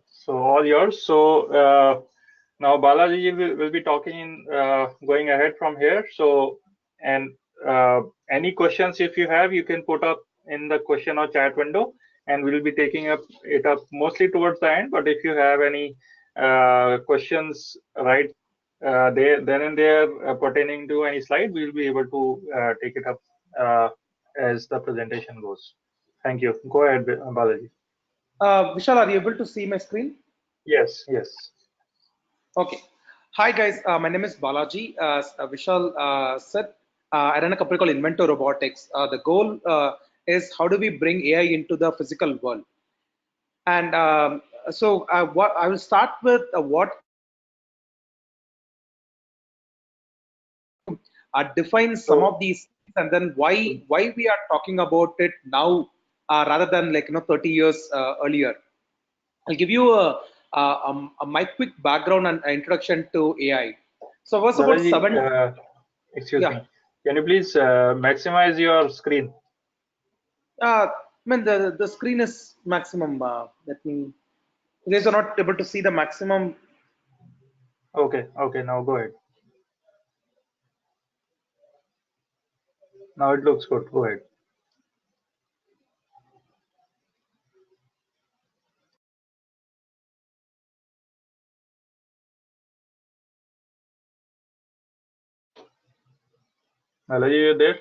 So all yours. So now Balaji will be talking going ahead from here. So and any questions if you have, you can put up in the question or chat window, and we'll be taking it up mostly towards the end. But if you have any questions right there then and there pertaining to any slide, we'll be able to take it up as the presentation goes. Thank you. Go ahead, Balaji. Vishal, are you able to see my screen? Yes, yes. Okay. Hi guys, my name is Balaji. Vishal said, I run a company called Inventor Robotics. The goal is how do we bring AI into the physical world? And what I will start with what define some So of these things, and then why we are talking about it now rather than 30 years earlier. I'll give you my quick background and introduction to AI. So I was about Balaji, seven. excuse Yeah, me. Can you please maximize your screen? I mean the screen is maximum. Let me. You guys are not able to see the maximum. Okay, okay. Now go ahead. Now it looks good. Go ahead. Balaji, you there?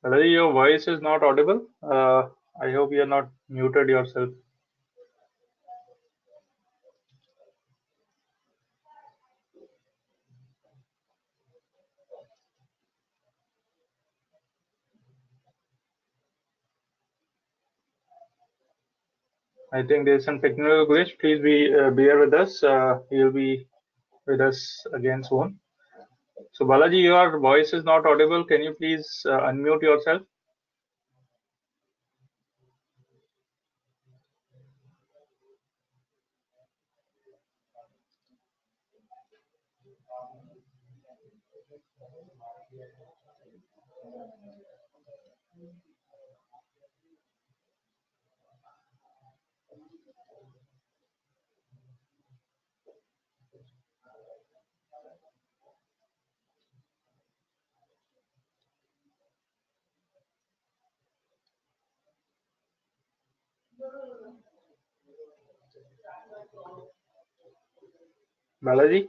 Balaji, your voice is not audible. I hope you are not muted yourself. I think there's some technical glitch. Please be bear with us. You'll be with us again soon. So Balaji, your voice is not audible. Can you please unmute yourself? Balaji,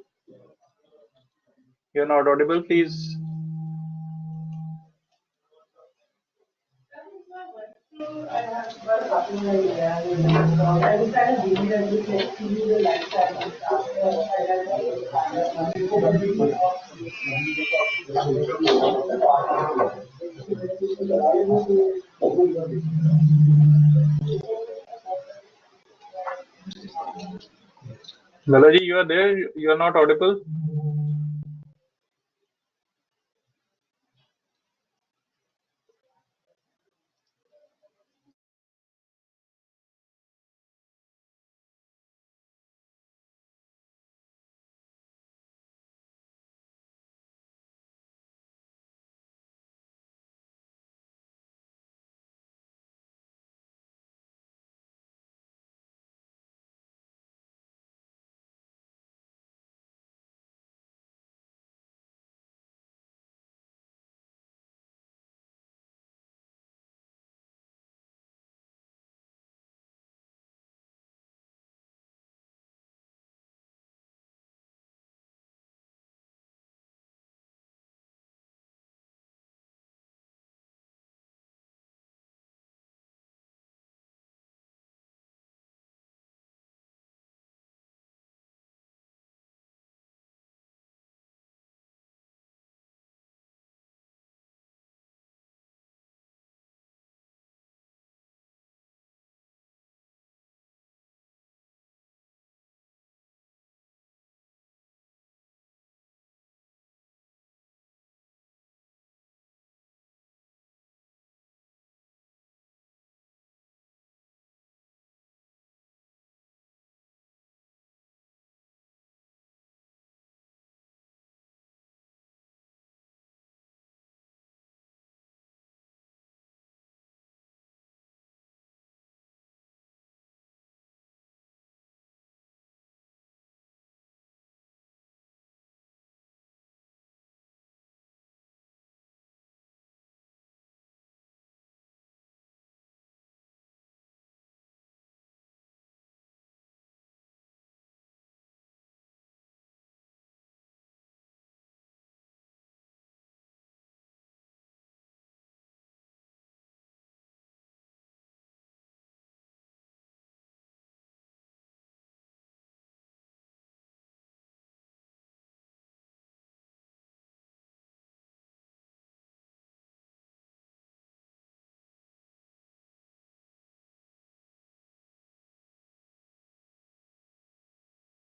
you're not audible. Please. Balaji, you are there. You are not audible.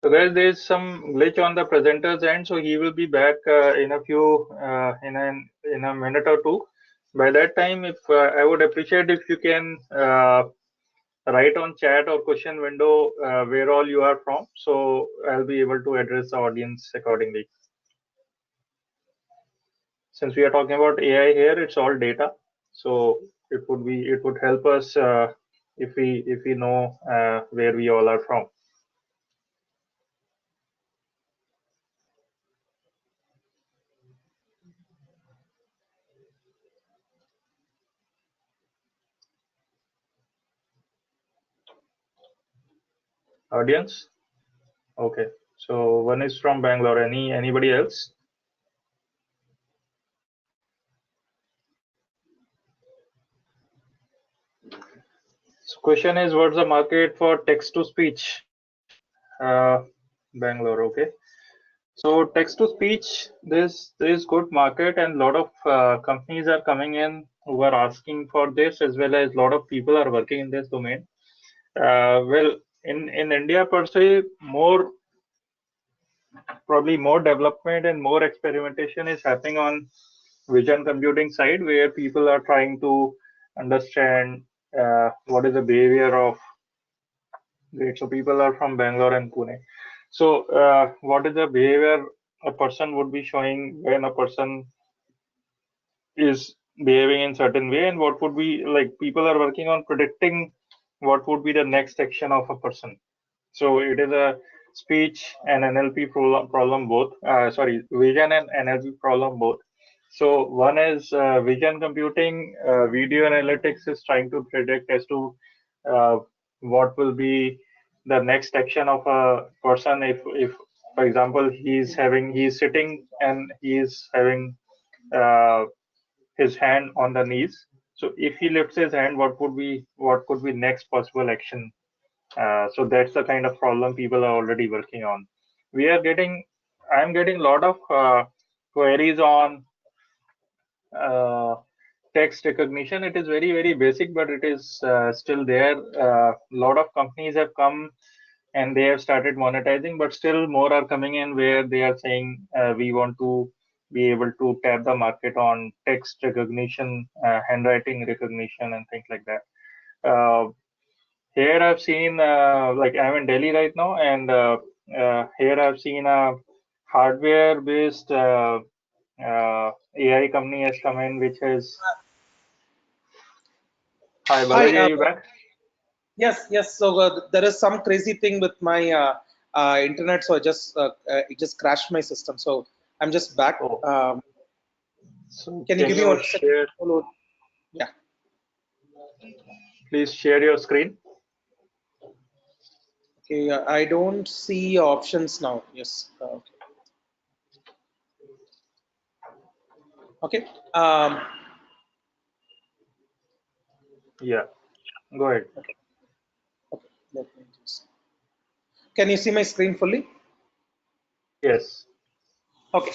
So guys, there is some glitch on the presenter's end, so he will be back in a few in a minute or two. By that time, if I would appreciate if you can write on chat or question window where all you are from, so I'll be able to address the audience accordingly. Since we are talking about AI here, it's all data, so it would help us if we know where we all are from. Audience, okay. So one is from Bangalore. Anybody else? So question is, what's the market for text to speech? Bangalore, okay. So text to speech, there's good market, and a lot of companies are coming in who are asking for this, as well as a lot of people are working in this domain. Well, in India per se, probably more development and more experimentation is happening on vision computing side, where people are trying to understand what is the behavior of. Great. So people are from Bangalore and Pune. So what is the behavior a person would be showing when a person is behaving in certain way, and what would be like people are working on predicting what would be the next action of a person. So it is a speech and NLP problem both. Sorry, vision and NLP problem both. So one is vision computing. Video analytics is trying to predict as to uh, what will be the next action of a person if for example he's sitting and he is having uh, his hand on the knees. So if he lifts his hand, what could be next possible action? So that's the kind of problem people are already working on. We are getting, I'm getting a lot of queries on uh, text recognition. It is very basic, but it is still there. A lot of companies have come and they have started monetizing, but still more are coming in where they are saying we want to be able to tap the market on text recognition, handwriting recognition, and things like that. Here I've seen, like I'm in Delhi right now, and here I've seen a hardware-based AI company has come in, which is. Hi, Hi. Balaji, are you back? Yes. So there is some crazy thing with my internet, so it just crashed my system. So I'm just back. Oh, so Can you can give me you 1 second? share, Yeah. please share your screen? Okay. I don't see options now. Yes. Okay. Yeah, go ahead. Okay. Okay. Let me just. Can you see my screen fully? Yes. Okay.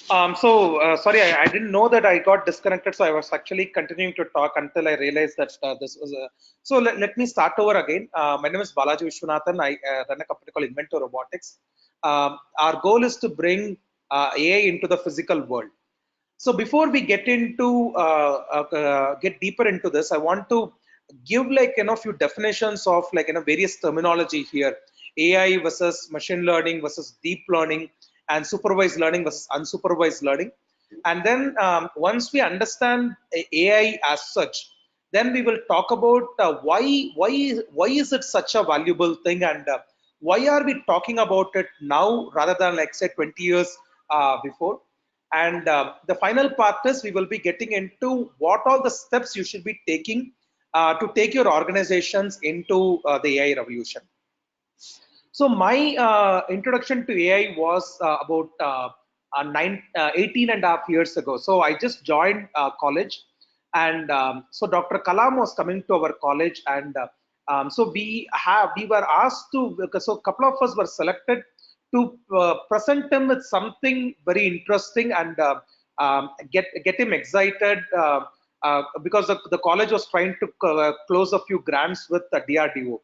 Sorry, I didn't know that I got disconnected. So I was actually continuing to talk until I realized that this was a. So let me start over again. My name is Balaji Vishwanathan. I run a company called Inventor Robotics. Our goal is to bring AI into the physical world. So before we get deeper into this, I want to give few definitions of various terminology here: AI versus machine learning versus deep learning, and supervised learning versus unsupervised learning. And then once we understand AI as such, then we will talk about why is it such a valuable thing, and why are we talking about it now rather than like say 20 years before. And the final part is we will be getting into what all the steps you should be taking to take your organizations into the AI revolution. So my introduction to AI was about 18 and a half years ago. So I just joined college, and so Dr. Kalam was coming to our college, and so we were asked to, because so a couple of us were selected to present him with something very interesting and get him excited because the college was trying to close a few grants with the DRDO.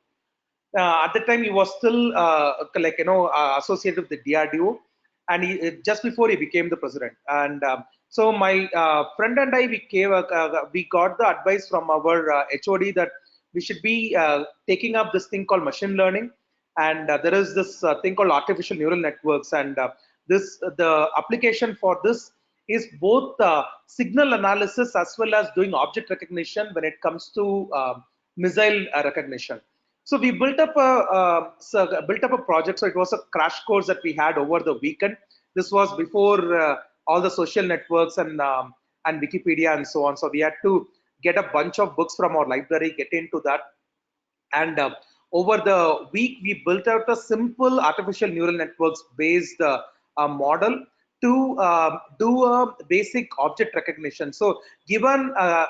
At the time, he was still associated with the DRDO, and just before he became the president. And so my friend and I, we got the advice from our HOD that we should be taking up this thing called machine learning, and there is this thing called artificial neural networks, and the application for this is both signal analysis as well as doing object recognition when it comes to missile recognition. So we built up a project. So it was a crash course that we had over the weekend. This was before all the social networks and Wikipedia and so on. So we had to get a bunch of books from our library, get into that, and over the week we built out a simple artificial neural networks based model to do a basic object recognition. So given a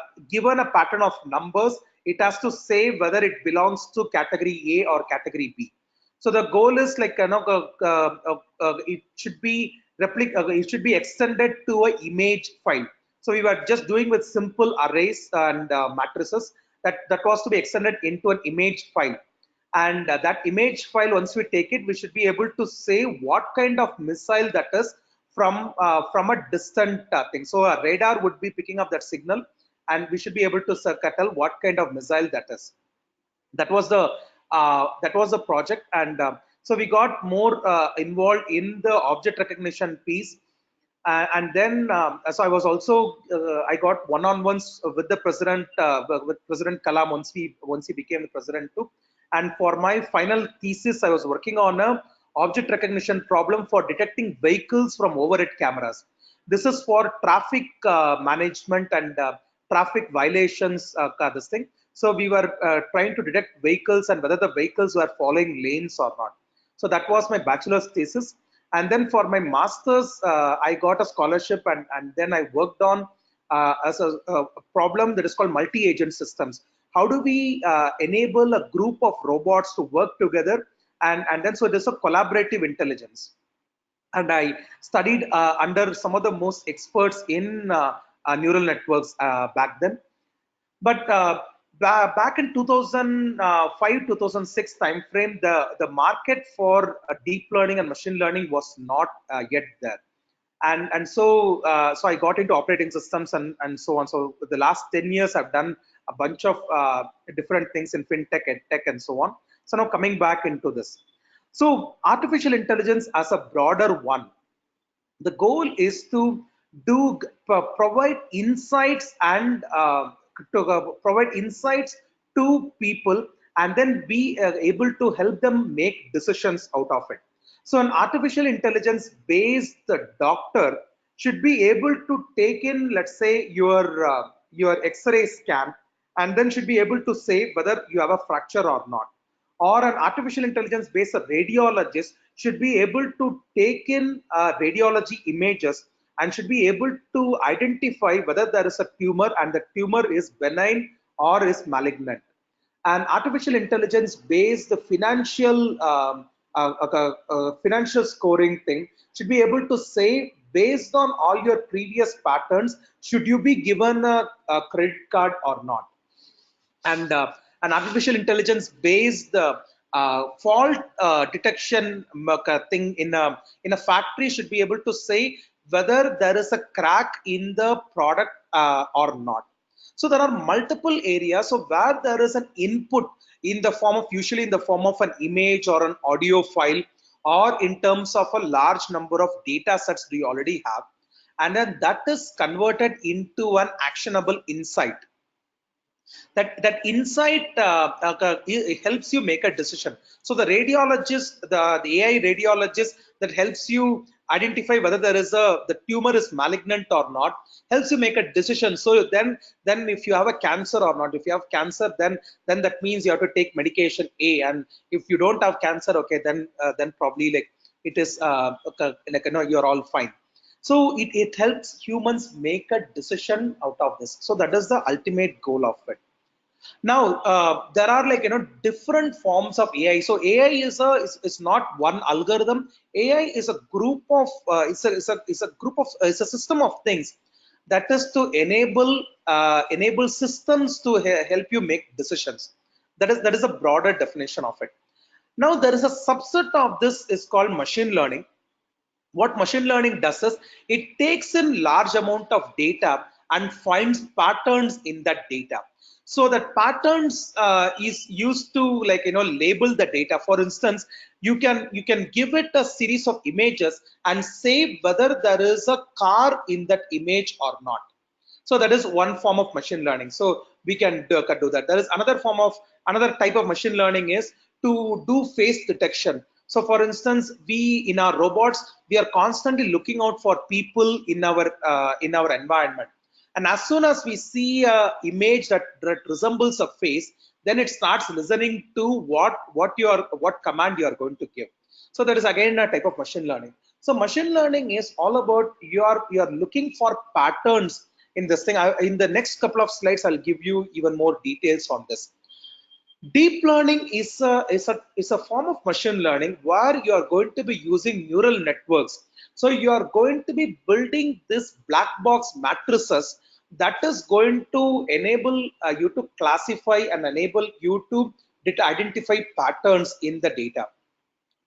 pattern of numbers, it has to say whether it belongs to category A or category B. So the goal is like it should be it should be extended to an image file. So we were just doing with simple arrays and matrices that was to be extended into an image file. And that image file, once we take it, we should be able to say what kind of missile that is from a distant thing. So a radar would be picking up that signal, and we should be able to tell what kind of missile that is. That was the project, and so we got more involved in the object recognition piece. And then so I was also I got one-on-ones with the president, with President Kalam, once he became the president too. And for my final thesis, I was working on a object recognition problem for detecting vehicles from overhead cameras. This is for traffic management and traffic violations, this thing. So we were trying to detect vehicles and whether the vehicles were following lanes or not. So that was my bachelor's thesis. And then for my master's, I got a scholarship, and then I worked on as a problem that is called multi-agent systems. How do we enable a group of robots to work together? And then so there's a collaborative intelligence. And I studied under some of the most experts in neural networks back then. But back in 2005, 2006 timeframe, the market for deep learning and machine learning was not yet there. And so I got into operating systems and so on. So the last 10 years, I've done a bunch of different things in fintech, ed tech, and so on. So now coming back into this. So artificial intelligence as a broader one, the goal is to provide insights and provide insights to people, and then be able to help them make decisions out of it. So an artificial intelligence based doctor should be able to take in, let's say, your X-ray scan, and then should be able to say whether you have a fracture or not. Or an artificial intelligence based radiologist should be able to take in radiology images and should be able to identify whether there is a tumor and the tumor is benign or is malignant. And artificial intelligence based financial scoring thing should be able to say, based on all your previous patterns, should you be given a credit card or not. And an artificial intelligence based fault detection thing in a factory should be able to say whether there is a crack in the product or not. So there are multiple areas. So where there is an input in the form of, usually in the form of an image or an audio file, or in terms of a large number of data sets do you already have, and then that is converted into an actionable insight. That insight it helps you make a decision. So the radiologist, the AI radiologist that helps you identify whether the tumor is malignant or not, helps you make a decision. So then if you have a cancer or not, if you have cancer, then that means you have to take medication A, and if you don't have cancer, okay, then probably like it is like, you know, you're all fine. So it helps humans make a decision out of this. So that is the ultimate goal of it. Now there are, like, you know, different forms of AI. So AI is not one algorithm. AI is a group of it's a system of things that is to enable systems to help you make decisions. That is a broader definition of it. Now there is a subset of this is called machine learning. What machine learning does is it takes in large amount of data and finds patterns in that data. So that patterns is used to, like, label the data. For instance, you can give it a series of images and say whether there is a car in that image or not. So that is one form of machine learning. So we can do that. There is another type of machine learning is to do face detection. So for instance, we in our robots, we are constantly looking out for people in our environment. And as soon as we see a image that resembles a face, then it starts listening to what command you are going to give. So that is again a type of machine learning. So machine learning is all about you are looking for patterns in this thing. In the next couple of slides, I'll give you even more details on this. Deep learning is a form of machine learning where you are going to be using neural networks. So you are going to be building this black box matrices that is going to enable you to classify and enable you to identify patterns in the data.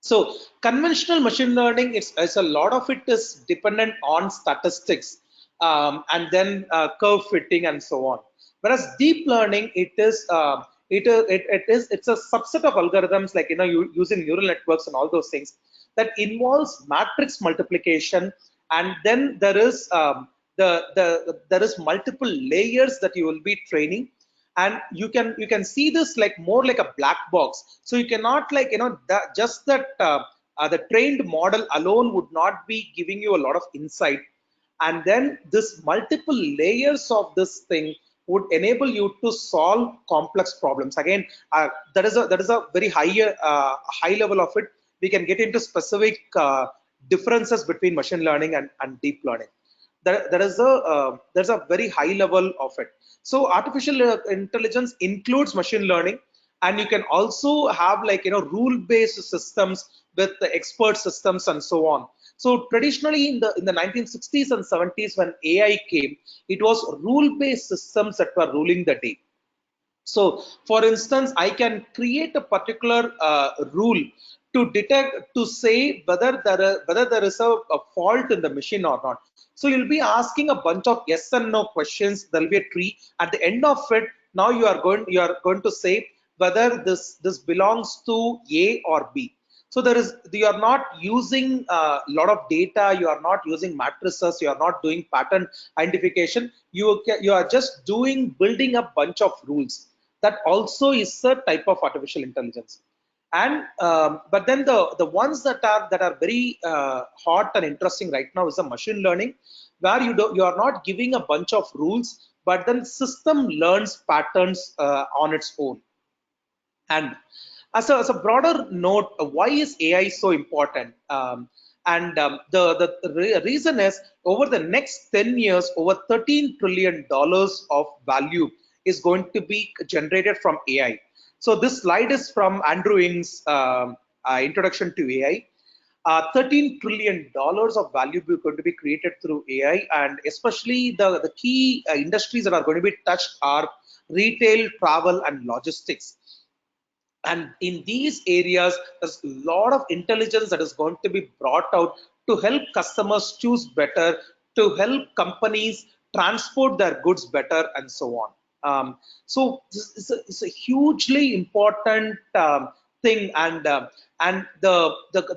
So conventional machine learning, it's a lot of it is dependent on statistics, and then curve fitting and so on. Whereas deep learning, it's a subset of algorithms, like, using neural networks and all those things, that involves matrix multiplication, and then there is there is multiple layers that you will be training, and you can see this like more like a black box. So you cannot, like, just that the trained model alone would not be giving you a lot of insight, and then this multiple layers of this thing would enable you to solve complex problems. Again, that is a very high level of it. We can get into specific differences between machine learning and deep learning. There's a very high level of it. So artificial intelligence includes machine learning, and you can also have, like, rule-based systems with the expert systems and so on. So traditionally in the 1960s and 70s, when AI came, it was rule-based systems that were ruling the day. So, for instance, I can create a particular rule to detect, to say whether there is a fault in the machine or not. So you'll be asking a bunch of yes and no questions. There will be a tree. At the end of it, now you are going to say whether this belongs to A or B. So you are not using a lot of data. You are not using matrices. You are not doing pattern identification. You are just building a bunch of rules. That also is a type of artificial intelligence. And but then the ones that are very hot and interesting right now is the machine learning, where you are not giving a bunch of rules, but then system learns patterns on its own. And as a broader note, why is AI so important? And the reason is, over the next 10 years, over $13 trillion of value is going to be generated from AI. So this slide is from Andrew Ng's introduction to AI. $13 trillion of value going to be created through AI, and especially the key industries that are going to be touched are retail, travel, and logistics. And in these areas, there's a lot of intelligence that is going to be brought out to help customers choose better, to help companies transport their goods better, and so on. So this is a hugely important thing, and the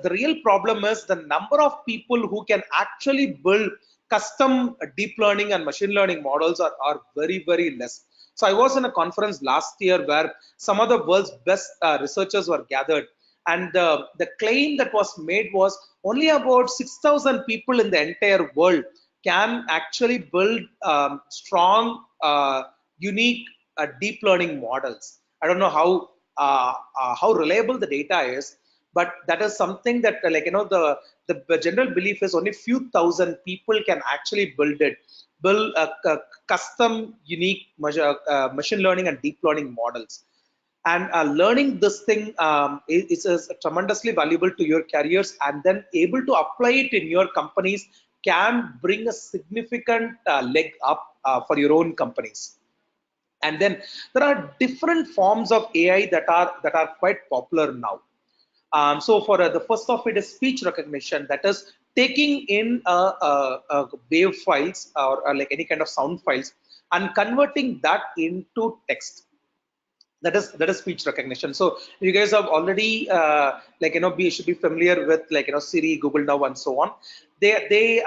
real problem is the number of people who can actually build custom deep learning and machine learning models are very, very less. So I was in a conference last year where some of the world's best researchers were gathered, and the claim that was made was only about 6,000 people in the entire world can actually build strong, unique deep learning models. I don't know how reliable the data is, but that is something that, like, the general belief is only few thousand people can actually build a custom, unique machine learning and deep learning models. And learning this thing is tremendously valuable to your careers, and then able to apply it in your companies can bring a significant leg up for your own companies. And then there are different forms of AI that are quite popular now. So for the first of it is speech recognition, that is taking in wave files or like any kind of sound files and converting that into text. That is speech recognition. So you guys have already like should be familiar with like Siri, Google Now, and so on. They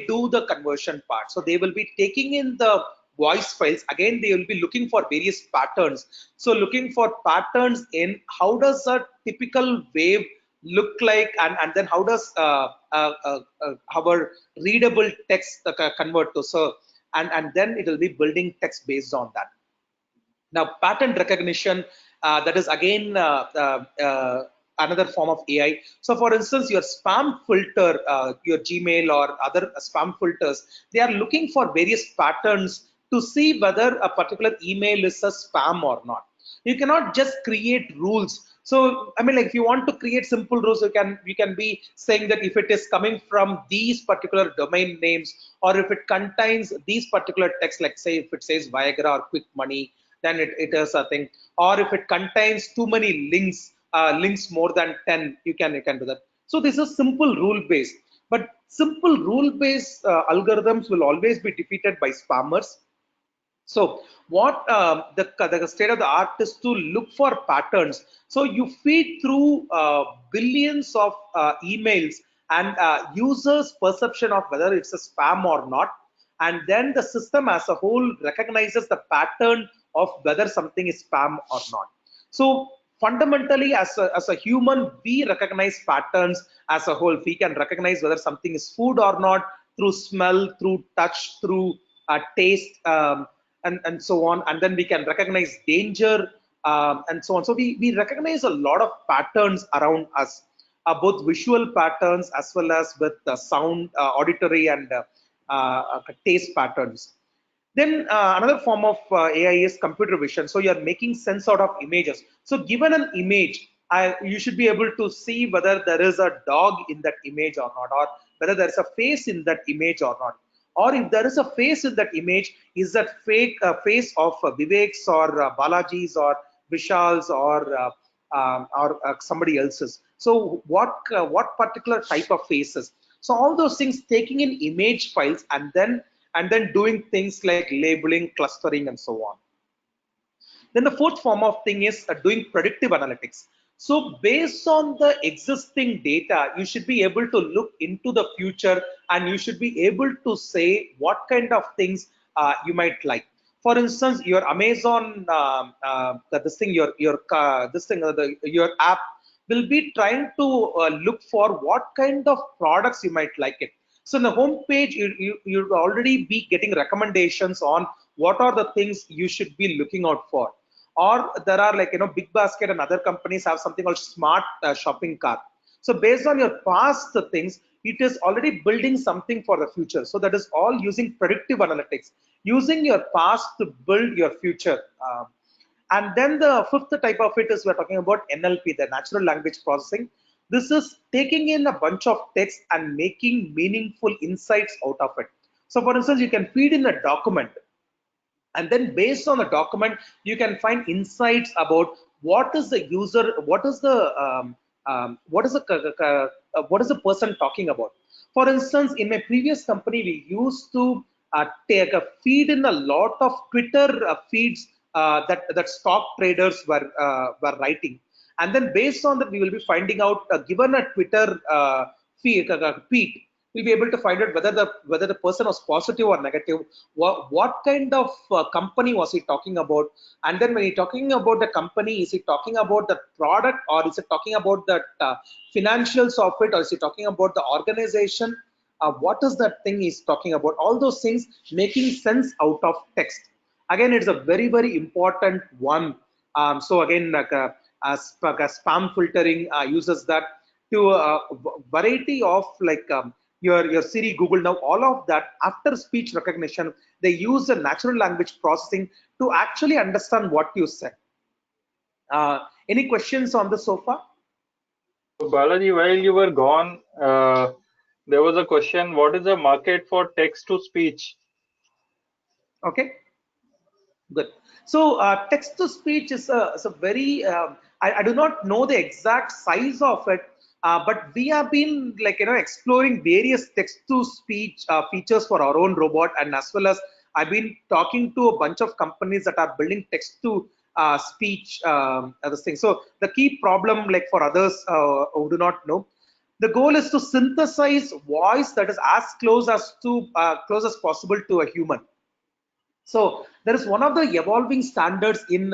do the conversion part. So they will be taking in the voice files. Again, they will be looking for various patterns. So looking for patterns in how does a typical wave look like, and then how does our readable text convert to. So and then it will be building text based on that. Now, pattern recognition, that is again another form of AI. So, for instance, your spam filter, your Gmail or other spam filters, they are looking for various patterns to see whether a particular email is a spam or not. You cannot just create rules. So, I mean, like if you want to create simple rules, you can be saying that if it is coming from these particular domain names, or if it contains these particular text, like say if it says Viagra or Quick Money, then it is a thing. Or if it contains too many links, links more than 10, you can do that. So this is simple rule based, but simple rule based algorithms will always be defeated by spammers. So what the state of the art is to look for patterns. So you feed through billions of emails and users' perception of whether it's a spam or not, and then the system as a whole recognizes the pattern of whether something is spam or not. So fundamentally, as a human, we recognize patterns as a whole. We can recognize whether something is food or not through smell, through touch, through taste. And so on, and then we can recognize danger, and so on. So we recognize a lot of patterns around us, both visual patterns as well as with sound, auditory, and taste patterns. Then another form of AI is computer vision. So you're making sense out of images. So given an image, you should be able to see whether there is a dog in that image or not, or whether there is a face in that image or not. Or if there is a face in that image, is that fake face of Vivek's or Balaji's or Vishal's or somebody else's? So what particular type of faces? So all those things, taking in image files and then doing things like labeling, clustering, and so on. Then the fourth form of thing is doing predictive analytics. So based on the existing data, you should be able to look into the future, and you should be able to say what kind of things you might like. For instance, your Amazon, this thing, your app will be trying to look for what kind of products you might like it. So in the home page, you'll already be getting recommendations on what are the things you should be looking out for. Or there are like Big Basket and other companies have something called smart shopping cart. So based on your past things, it is already building something for the future. So that is all using predictive analytics, using your past to build your future. And then the fifth type of it is we're talking about NLP, the natural language processing. This is taking in a bunch of text and making meaningful insights out of it. So for instance, you can feed in a document, and then based on the document, you can find insights about what is the user, what is the person talking about. For instance, in my previous company, we used to take a feed in a lot of Twitter feeds that stock traders were writing, and then based on that, we will be finding out, given a Twitter feed, we'll be able to find out whether the person was positive or negative. What kind of company was he talking about? And then when he's talking about the company, is he talking about the product, or is he talking about the financials of it, or is he talking about the organization? What is that thing he's talking about? All those things, making sense out of text. Again, it's a very, very important one. So again, like spam filtering uses that to a variety of like your Siri, Google Now, all of that. After speech recognition, they use the natural language processing to actually understand what you said. Any questions on this so far? So Balaji, while you were gone, there was a question: what is the market for text to speech? Okay, good. So text to speech is a very I do not know the exact size of it, but we have been exploring various text-to-speech features for our own robot, and as well as I've been talking to a bunch of companies that are building text-to-speech this thing. So the key problem, like for others who do not know, the goal is to synthesize voice that is as close as possible to a human. So there is one of the evolving standards in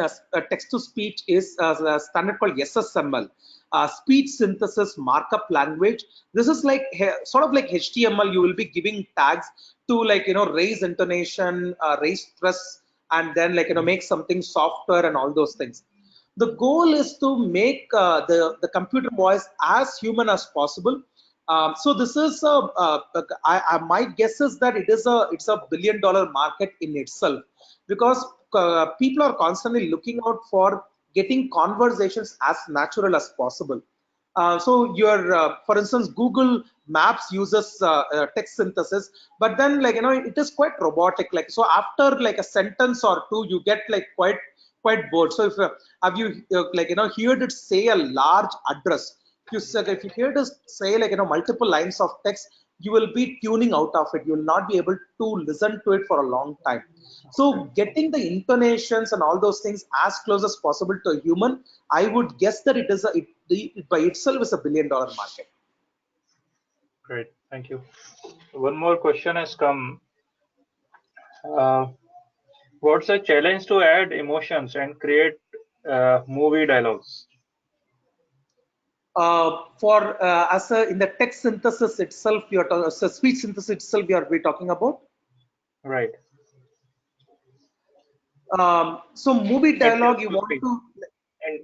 text to speech is a standard called SSML, speech synthesis markup language. This is like sort of like HTML. You will be giving tags to raise intonation, raise stress, and then make something softer and all those things. The goal is to make the computer voice as human as possible. So this is my guess is that it's a $1 billion market in itself, because people are constantly looking out for getting conversations as natural as possible. So for instance, Google Maps uses text synthesis, but then it is quite robotic. Like so, after like a sentence or two, you get like quite bored. So if have you heard it say a large address? If you hear it say multiple lines of text, you will be tuning out of it. You will not be able to listen to it for a long time. So getting the intonations and all those things as close as possible to a human, I would guess that it by itself is a $1 billion market. Great, thank you. One more question has come. What's the challenge to add emotions and create movie dialogues? In the text synthesis itself, so speech synthesis itself, we talking about. Right. So movie dialogue, you want to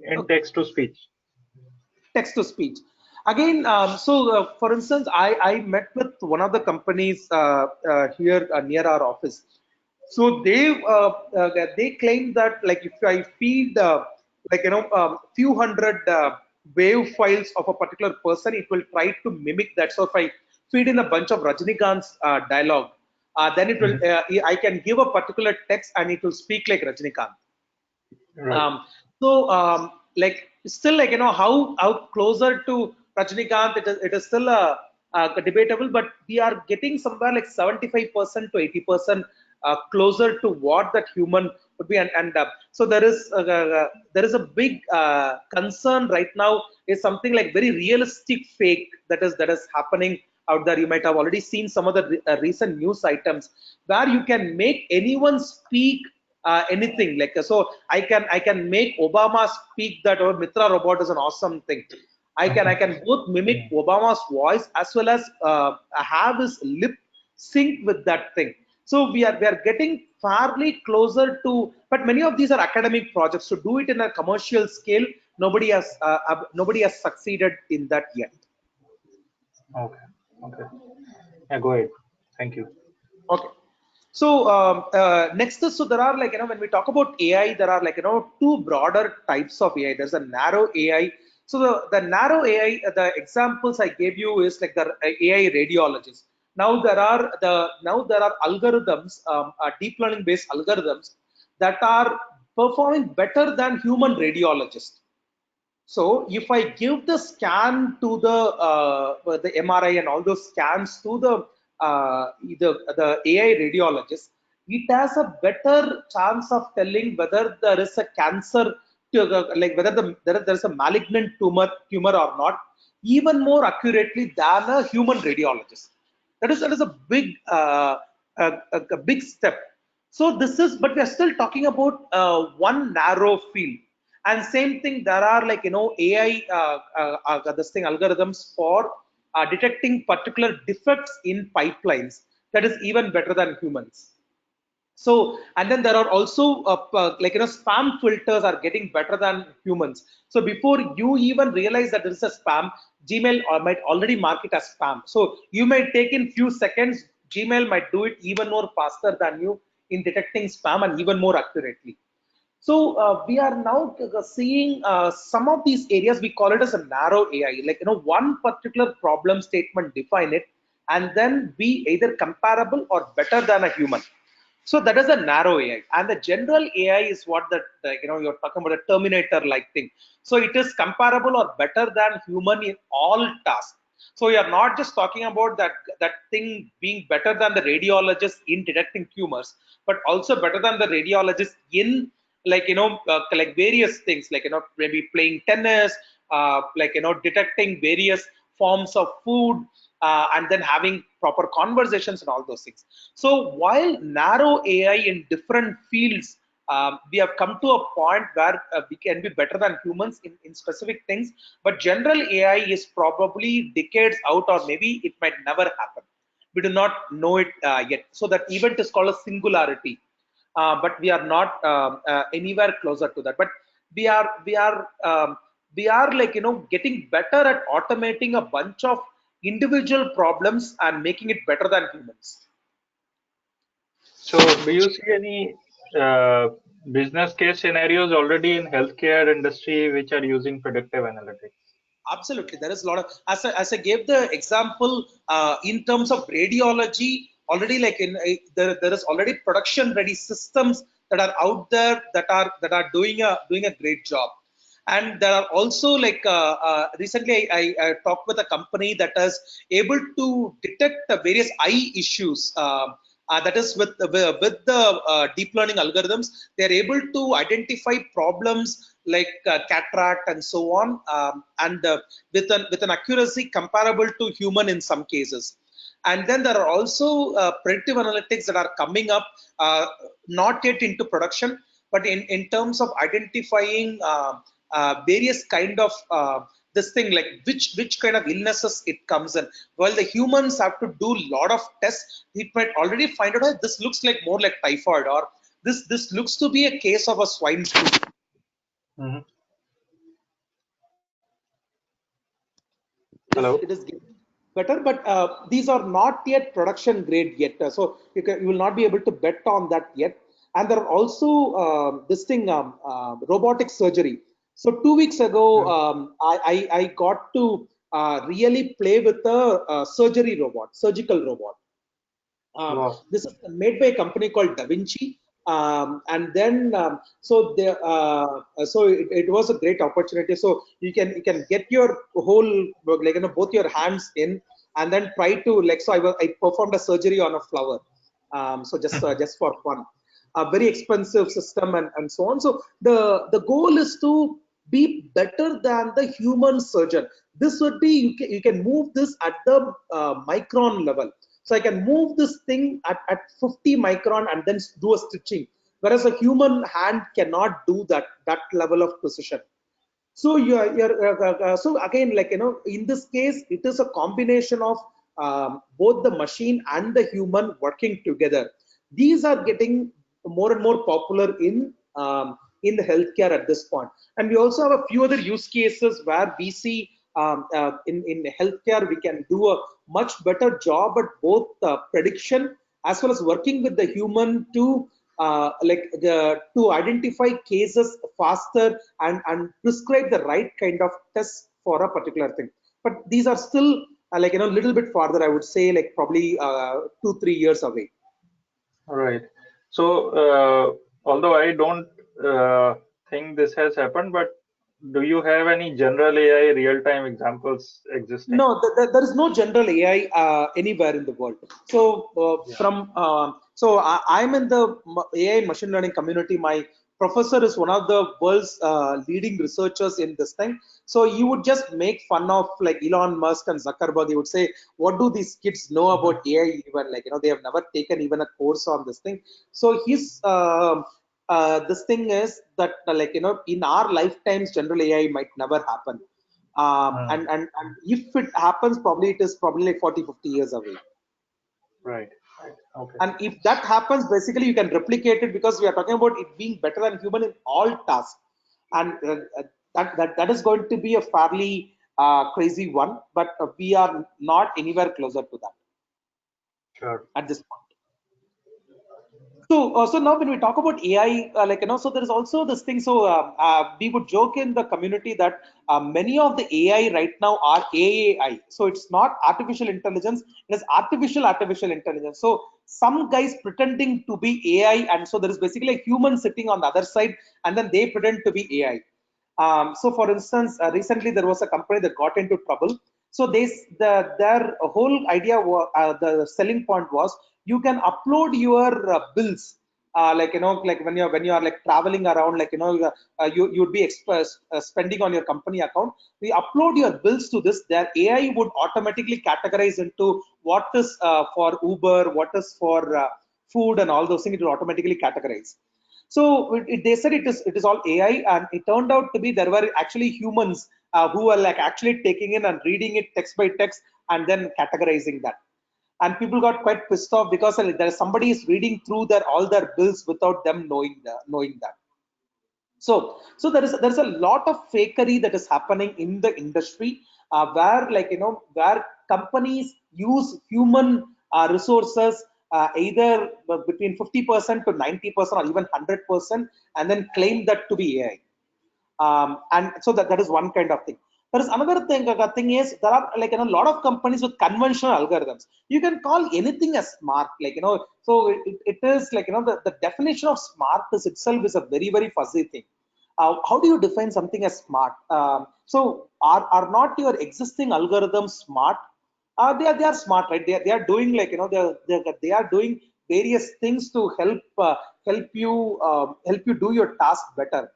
and text to speech. Text to speech. Again, for instance, I met with one of the companies here near our office. So they claim that like if I feed few hundred wave files of a particular person, it will try to mimic that. So if I feed in a bunch of Rajinikanth's dialogue, then it will I can give a particular text and it will speak like Rajinikanth. Right. Like still how closer to Rajinikanth it is still debatable, but we are getting somewhere like 75% to 80% closer to what that human would be, and so there is a big concern right now is something like very realistic fake that is happening out there. You might have already seen some of the recent news items where you can make anyone speak anything. Like so I can make Obama speak that, or Mitra robot is an awesome thing. I can both mimic Obama's voice as well as have his lip sync with that thing. So we are getting fairly closer to, but many of these are academic projects. To do it in a commercial scale, nobody has succeeded in that yet. Okay. Okay. Yeah, go ahead. Thank you. Okay. So next is, so there are when we talk about AI, there are two broader types of AI. There's a narrow AI. So the narrow AI, the examples I gave you is like the AI radiologists. Now there are algorithms, deep learning based algorithms that are performing better than human radiologists. So if I give the scan to the MRI and all those scans to the AI radiologist, it has a better chance of telling whether there is a cancer, like whether there is a malignant tumor or not, even more accurately than a human radiologist. That is a big a big step. So this is, but we are still talking about one narrow field. And same thing, there are AI this thing algorithms for detecting particular defects in pipelines that is even better than humans. So, and then there are also spam filters are getting better than humans. So before you even realize that there is a spam, Gmail might already mark it as spam. So you may take in few seconds, Gmail might do it even more faster than you in detecting spam and even more accurately. So we are now seeing some of these areas, we call it as a narrow AI, one particular problem statement, define it, and then be either comparable or better than a human. So that is a narrow AI, and the general AI is what that you're talking about, a Terminator-like thing. So it is comparable or better than human in all tasks. So you are not just talking about that thing being better than the radiologist in detecting tumors, but also better than the radiologist in like various things, like maybe playing tennis, detecting various forms of food, and then having proper conversations and all those things. So while narrow AI in different fields, we have come to a point where we can be better than humans in specific things, but general AI is probably decades out, or maybe it might never happen. We do not know it yet. So that event is called a singularity, but we are not anywhere closer to that. But we are getting better at automating a bunch of individual problems and making it better than humans. So, do you see any uh, business case scenarios already in healthcare industry which are using predictive analytics? Absolutely, there is a lot of, as I gave the example in terms of radiology already, like there is already production ready systems that are out there that are doing a great job. And there are also recently I talked with a company that is able to detect the various eye issues. That is with the deep learning algorithms, they are able to identify problems like cataract and so on, and with an accuracy comparable to human in some cases. And then there are also predictive analytics that are coming up, not yet into production, but in terms of identifying various kind of this thing, like which kind of illnesses it comes in. While the humans have to do a lot of tests, it might already find out, "Oh, this looks like more like typhoid," or this looks to be a case of a swine flu. Hmm. It is Hello. it is getting better, but these are not yet production grade yet. So you will not be able to bet on that yet. And there are also this thing, robotic surgery. So 2 weeks ago, Mm. I got to really play with a surgery robot, surgical robot. Wow. This is made by a company called Da Vinci. And then it was a great opportunity. So you can get your whole, both your hands in, and then try to, I performed a surgery on a flower. So just for fun, a very expensive system, and so on. So the goal is to be better than the human surgeon. This would be, you can move this at the micron level. So I can move this thing at 50 micron and then do a stitching, whereas a human hand cannot do that level of precision. So so again, in this case, it is a combination of both the machine and the human working together. These are getting more and more popular in the healthcare at this point. And we also have a few other use cases where we see, in healthcare we can do a much better job at both prediction as well as working with the human to to identify cases faster, and prescribe the right kind of tests for a particular thing. But these are still a little bit farther, I would say, like probably 2-3 years away. All right. So, although I don't think this has happened, but do you have any general AI real-time examples existing? No, there is no general AI anywhere in the world. So Yeah. I'm in the AI machine learning community. My professor is one of the world's leading researchers in this thing. So you would just make fun of like Elon Musk and Zuckerberg. You would say, "What do these kids know Mhm. about AI? Even they have never taken even a course on this thing." So his this thing is that in our lifetimes, general AI might never happen, Mm. and if it happens, probably it is probably like 40-50 years away. Right. Right. Okay. And if that happens, basically you can replicate it, because we are talking about it being better than human in all tasks. And that is going to be a fairly crazy one, but we are not anywhere closer to that Sure. at this point. So now when we talk about AI, so there is also this thing. So we would joke in the community that many of the AI right now are AAI. So it's not artificial intelligence; it is artificial intelligence. So some guys pretending to be AI, and so there is basically a human sitting on the other side, and then they pretend to be AI. So, for instance, recently there was a company that got into trouble. So their whole idea was, the selling point was, you can upload your bills, like like when you are like traveling around, like you'd be spending on your company account. We upload your bills to this. Their AI would automatically categorize into what is for Uber, what is for food, and all those things. It will automatically categorize. So they said it is all AI, and it turned out to be there were actually humans who were like actually taking in and reading it text by text and then categorizing that. And people got quite pissed off because there somebody is reading through their all their bills without them knowing that. So there's a lot of fakery that is happening in the industry, where where companies use human resources, either between 50% to 90% or even 100%, and then claim that to be AI. And so that is one kind of thing. There is another thing. Thing is, there are like a lot of companies with conventional algorithms. You can call anything as smart, so it is like the definition of smart is itself is a very fuzzy thing. How do you define something as smart? So are not your existing algorithms smart? They are smart, right? They are doing like they are doing various things to help you do your task better.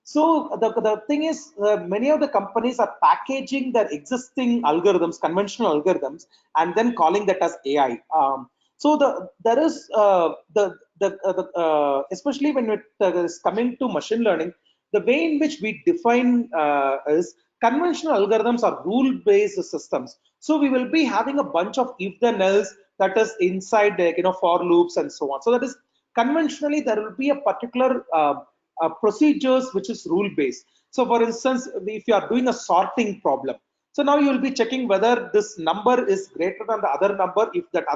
So the thing is, many of the companies are packaging their existing algorithms, conventional algorithms, and then calling that as AI. So there is especially when it is coming to machine learning, the way in which we define is conventional algorithms are rule-based systems. So we will be having a bunch of if then else that is inside for loops and so on. So that is conventionally there will be a particular procedures which is rule based. So for instance, if you are doing a sorting problem, so now you will be checking whether this number is greater than the other number. If it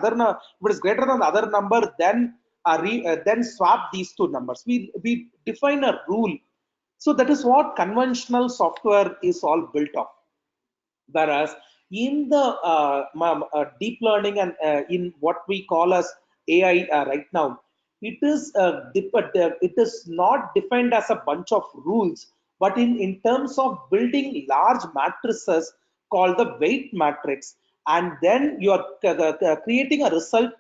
is greater than the other number, then swap these two numbers. We define a rule. So that is what conventional software is all built of. Whereas in the deep learning and in what we call as AI right now, it is not defined as a bunch of rules, but in terms of building large matrices called the weight matrix, and then you are creating a result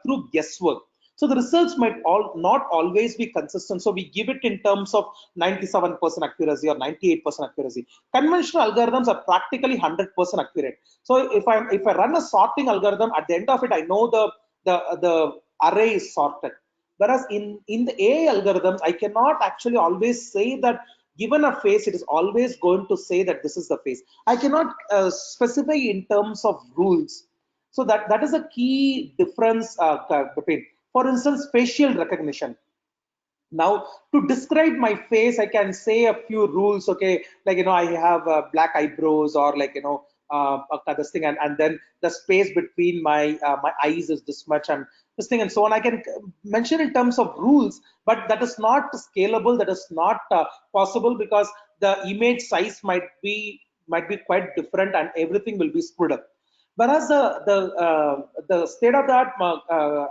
through guesswork. So the results might not always be consistent. So we give it in terms of 97% accuracy or 98% accuracy. Conventional algorithms are practically 100% accurate. So if I run a sorting algorithm, at the end of it, I know the array is sorted. Whereas in the AI algorithms, I cannot actually always say that given a face, it is always going to say that this is the face. I cannot specify in terms of rules. So that is a key difference between, for instance, facial recognition. Now, to describe my face, I can say a few rules. Okay, like I have black eyebrows, or this thing, and then the space between my eyes is this much, and this thing, and so on. I can mention in terms of rules, but that is not scalable. That is not possible, because the image size might be quite different, and everything will be screwed up. Whereas the state of the art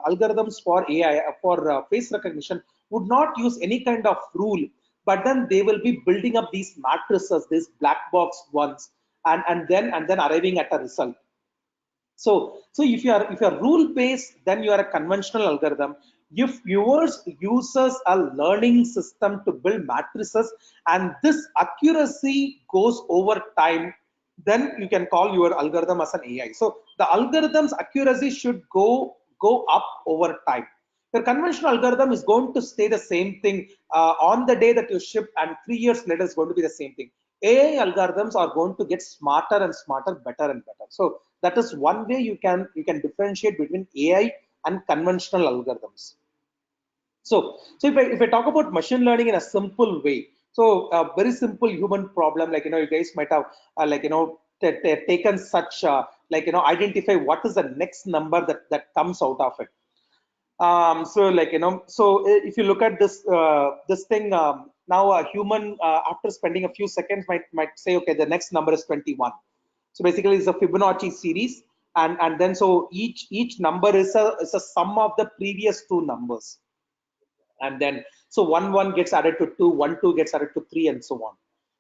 algorithms for AI for face recognition would not use any kind of rule, but then they will be building up these matrices, these black box ones, and then arriving at a result. So if you are rule based, then you are a conventional algorithm. If yours uses a learning system to build matrices, and this accuracy goes over time, then you can call your algorithm as an AI. So the algorithm's accuracy should go up over time. Your conventional algorithm is going to stay the same thing on the day that you ship, and 3 years later is going to be the same thing. AI algorithms are going to get smarter and smarter, better and better. So that is one way you can differentiate between AI and conventional algorithms. So if I talk about machine learning in a simple way, so a very simple human problem, you guys might have taken such identify what is the next number that comes out of it. So if you look at this thing, now a human after spending a few seconds might say, okay, the next number is 21. So basically it's a Fibonacci series, and then so each number is a sum of the previous two numbers, and then so one gets added to two, two gets added to three, and so on.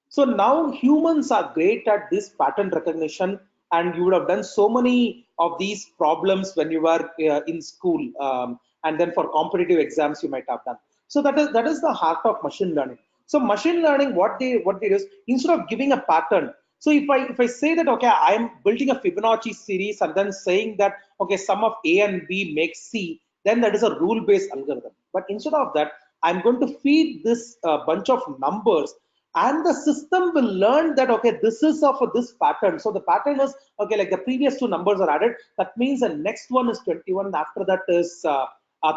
So now humans are great at this pattern recognition, and you would have done so many of these problems when you were in school, and then for competitive exams you might have done. So that is the heart of machine learning. So machine learning, what they do is, instead of giving a pattern, so if I say that, okay, I am building a Fibonacci series and then saying that, okay, sum of A and B makes C, then that is a rule-based algorithm. But instead of that, I'm going to feed this bunch of numbers, and the system will learn that, okay, this is of this pattern. So the pattern is, okay, like the previous two numbers are added, that means the next one is 21, after that is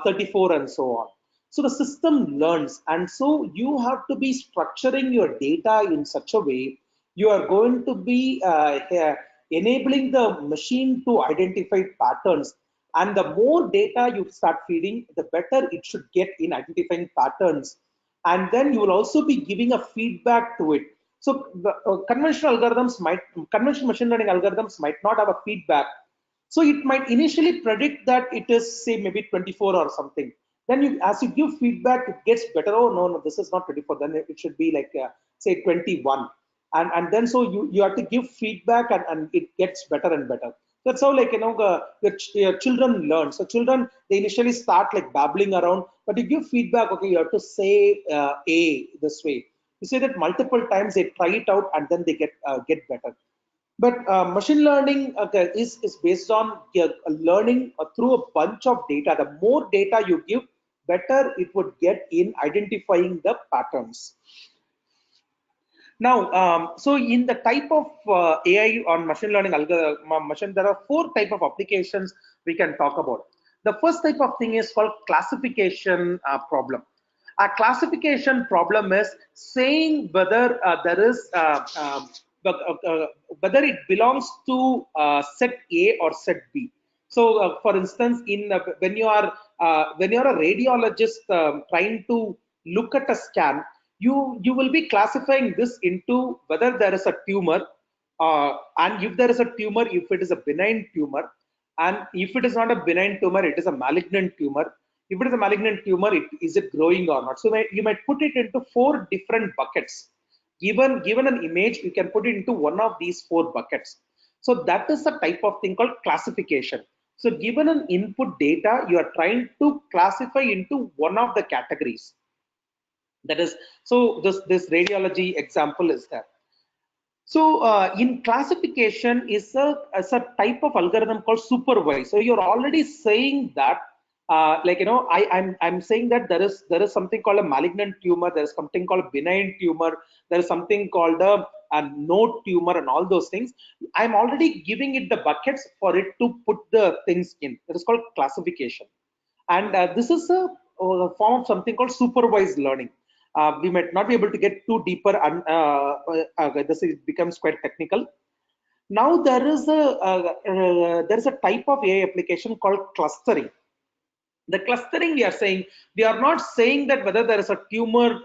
34, and so on. So the system learns, and so you have to be structuring your data in such a way you are going to be enabling the machine to identify patterns. And the more data you start feeding, the better it should get in identifying patterns. And then you will also be giving a feedback to it. So the conventional machine learning algorithms might not have a feedback. So it might initially predict that it is, say, maybe 24 or something. Then as you give feedback, it gets better. Oh, no, this is not 24. Then it should be like, say, 21. And then so you have to give feedback, and it gets better and better. That's how, like, children learn. So children, they initially start like babbling around, but you give feedback. Okay, you have to say A this way. You say that multiple times, they try it out, and then they get better. But machine learning is based on learning through a bunch of data. The more data you give, better it would get in identifying the patterns. Now, so in the type of AI on machine learning algorithm, there are four type of applications we can talk about. The first type of thing is called classification problem. A classification problem is saying whether there is whether it belongs to set A or set B. So, for instance, in when you are a radiologist trying to look at a scan, you will be classifying this into whether there is a tumor, and if there is a tumor, if it is a benign tumor, and if it is not a benign tumor, it is a malignant tumor. If it is a malignant tumor, is it growing or not? So you might put it into four different buckets. Given an image, you can put it into one of these four buckets. So that is a type of thing called classification. So given an input data, you are trying to classify into one of the categories. That is, so this radiology example is there. So in classification is a type of algorithm called supervised. So you're already saying that, I'm saying that there is something called a malignant tumor, there is something called a benign tumor, there is something called a no tumor, and all those things. I'm already giving it the buckets for it to put the things in. That is called classification, and this is a form of something called supervised learning. We might not be able to get too deeper, and this becomes quite technical. Now there is a type of AI application called clustering. The clustering, we are not saying that whether there is a tumor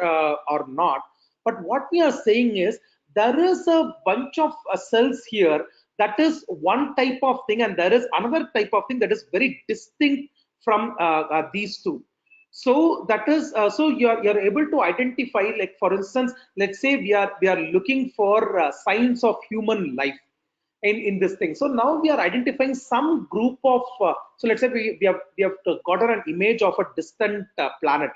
or not, but what we are saying is there is a bunch of cells here, that is one type of thing, and there is another type of thing that is very distinct from these two. So that is so you're able to identify, like, for instance, let's say we are looking for signs of human life in this thing. So now we are identifying some group of so let's say we have gotten an image of a distant planet.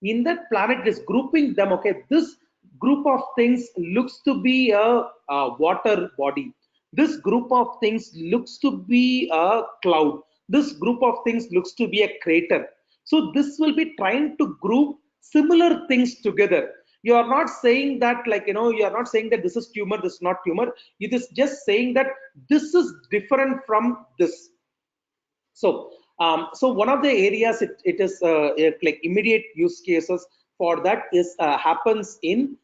In that planet, is grouping them. Okay, this group of things looks to be a water body. This group of things looks to be a cloud. This group of things looks to be a crater. So this will be trying to group similar things together. You are not saying that, you are not saying that this is tumor, this is not tumor. It is just saying that this is different from this. So so one of the areas it is like immediate use cases for that is happens in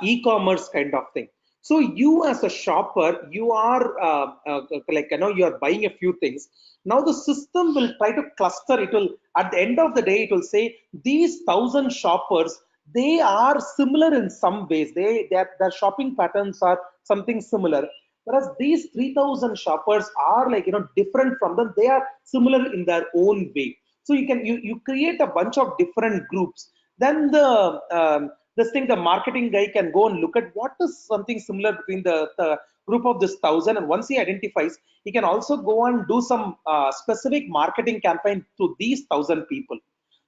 e-commerce kind of thing. So you as a shopper, you are you are buying a few things. Now the system will try to cluster. It will, at the end of the day, it will say these 1,000 shoppers, they are similar in some ways. Their shopping patterns are something similar. Whereas these 3000 shoppers are like, different from them. They are similar in their own way. So you create a bunch of different groups. Then this thing, the marketing guy can go and look at what is something similar between the group of this 1000, and once he identifies, he can also go and do some specific marketing campaign to these 1000 people.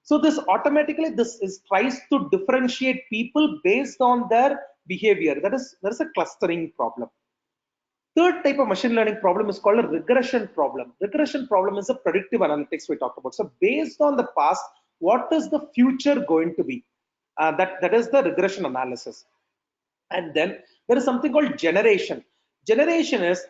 So this automatically, this is tries to differentiate people based on their behavior. That is a clustering problem. Third type of machine learning problem is called a regression problem. Regression problem is a predictive analytics we talked about. So based on the past, what is the future going to be? That is the regression analysis. And then there is something called generation. Generation is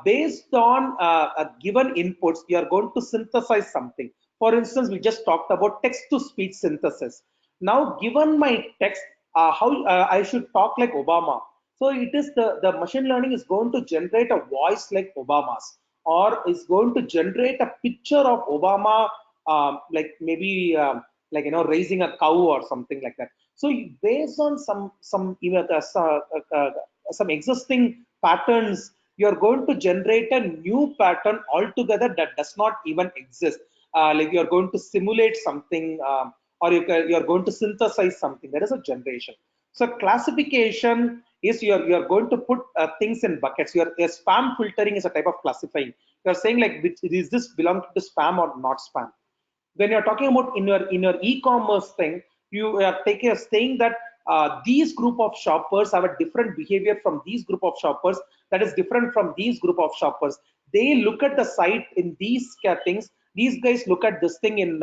based on a given inputs, you are going to synthesize something. For instance, we just talked about text to speech synthesis. Now given my text, how I should talk like Obama. So it is the machine learning is going to generate a voice like Obama's, or is going to generate a picture of Obama, like maybe raising a cow or something like that. So based on some existing patterns, you're going to generate a new pattern altogether that does not even exist. Like you're going to simulate something, or you're going to synthesize something. That is a generation. So classification is you're going to put things in buckets. Your spam filtering is a type of classifying. You're saying like, which is this belong to spam or not spam? When you're talking about in your e-commerce thing, you are saying that these group of shoppers have a different behavior from these group of shoppers that is different from these group of shoppers. They look at the site in these things. These guys look at this thing in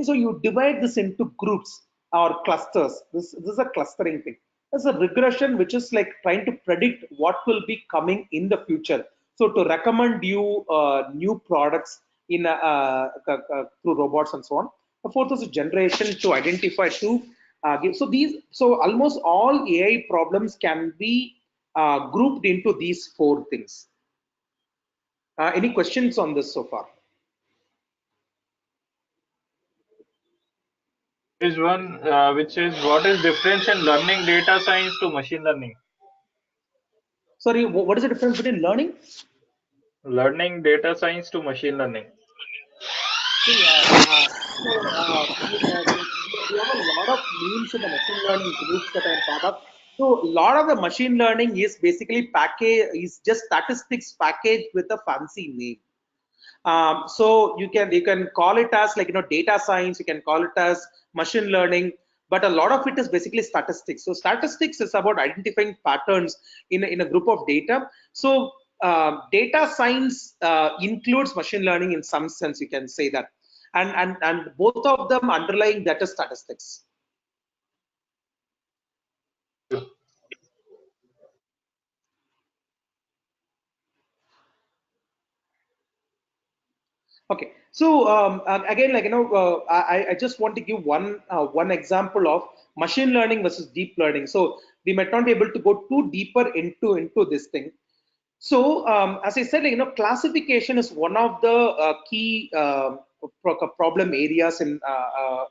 so you divide this into groups or clusters. This is a clustering thing. There's a regression which is like trying to predict what will be coming in the future. So to recommend you new products in through robots and so on. The fourth is a generation to identify to so almost all AI problems can be grouped into these four things. Any questions on this so far? Is one which is what is difference in learning data science to machine learning? Sorry, what is the difference between learning? Learning data science to machine learning. See, we have a lot of memes in the machine learning groups that I'm part of. So a lot of the machine learning is basically is just statistics packaged with a fancy name. So you can call it as like data science, you can call it as machine learning, but a lot of it is basically statistics. So statistics is about identifying patterns in a group of data. So data science includes machine learning in some sense, you can say that, and both of them underlying that is statistics. Okay, so again, like I just want to give one example of machine learning versus deep learning. So we might not be able to go too deeper into this thing. So as I said, like, classification is one of the key problem areas in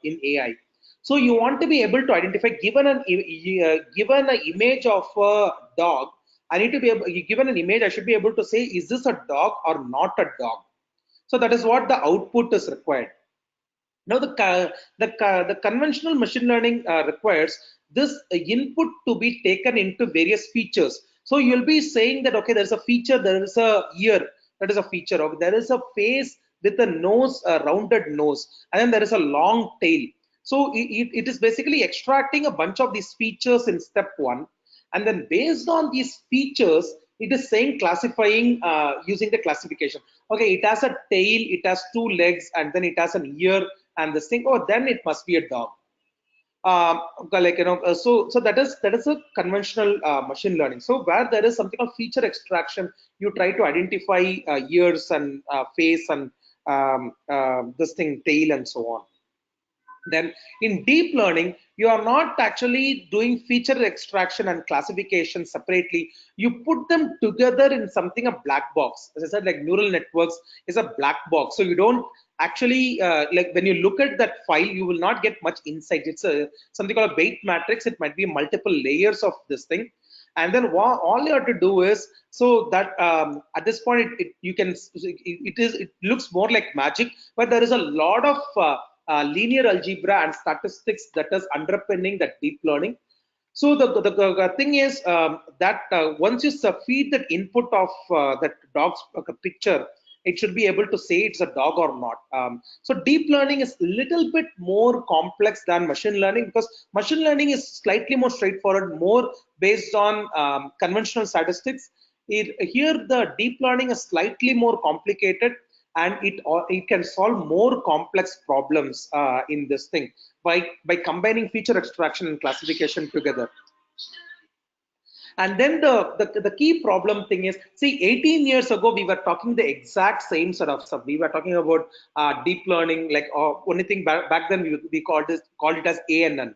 AI. So you want to be able to identify, given an image of a dog, I need to be able, given an image, I should be able to say, is this a dog or not a dog? So that is what the output is required. Now the conventional machine learning requires this input to be taken into various features. So you'll be saying that, okay, there's a feature, there is a ear, that is a feature of, there is a face with a nose, a rounded nose, and then there is a long tail. So it is basically extracting a bunch of these features in step one, and then based on these features, it is saying classifying using the classification. Okay, it has a tail, it has two legs, and then it has an ear, and this thing. Oh, then it must be a dog. So that is a conventional machine learning. So where there is something called feature extraction, you try to identify ears and face and this thing, tail, and so on. Then in deep learning, you are not actually doing feature extraction and classification separately. You put them together in something, a black box. As I said, like neural networks is a black box. So you don't actually, like when you look at that file, you will not get much insight. It's something called a weight matrix. It might be multiple layers of this thing. and then all you have to do is, so that at this point it looks more like magic, but there is a lot of linear algebra and statistics that is underpinning that deep learning. So the thing is that once you feed that input of that dog's picture, it should be able to say it's a dog or not. So deep learning is a little bit more complex than machine learning, because machine learning is slightly more straightforward, more based on conventional statistics. Here the deep learning is slightly more complicated, and it can solve more complex problems in this thing by combining feature extraction and classification together. And then the key problem thing is, see, 18 years ago, we were talking the exact same sort of stuff. We were talking about deep learning, like only thing back then we called it as ANN.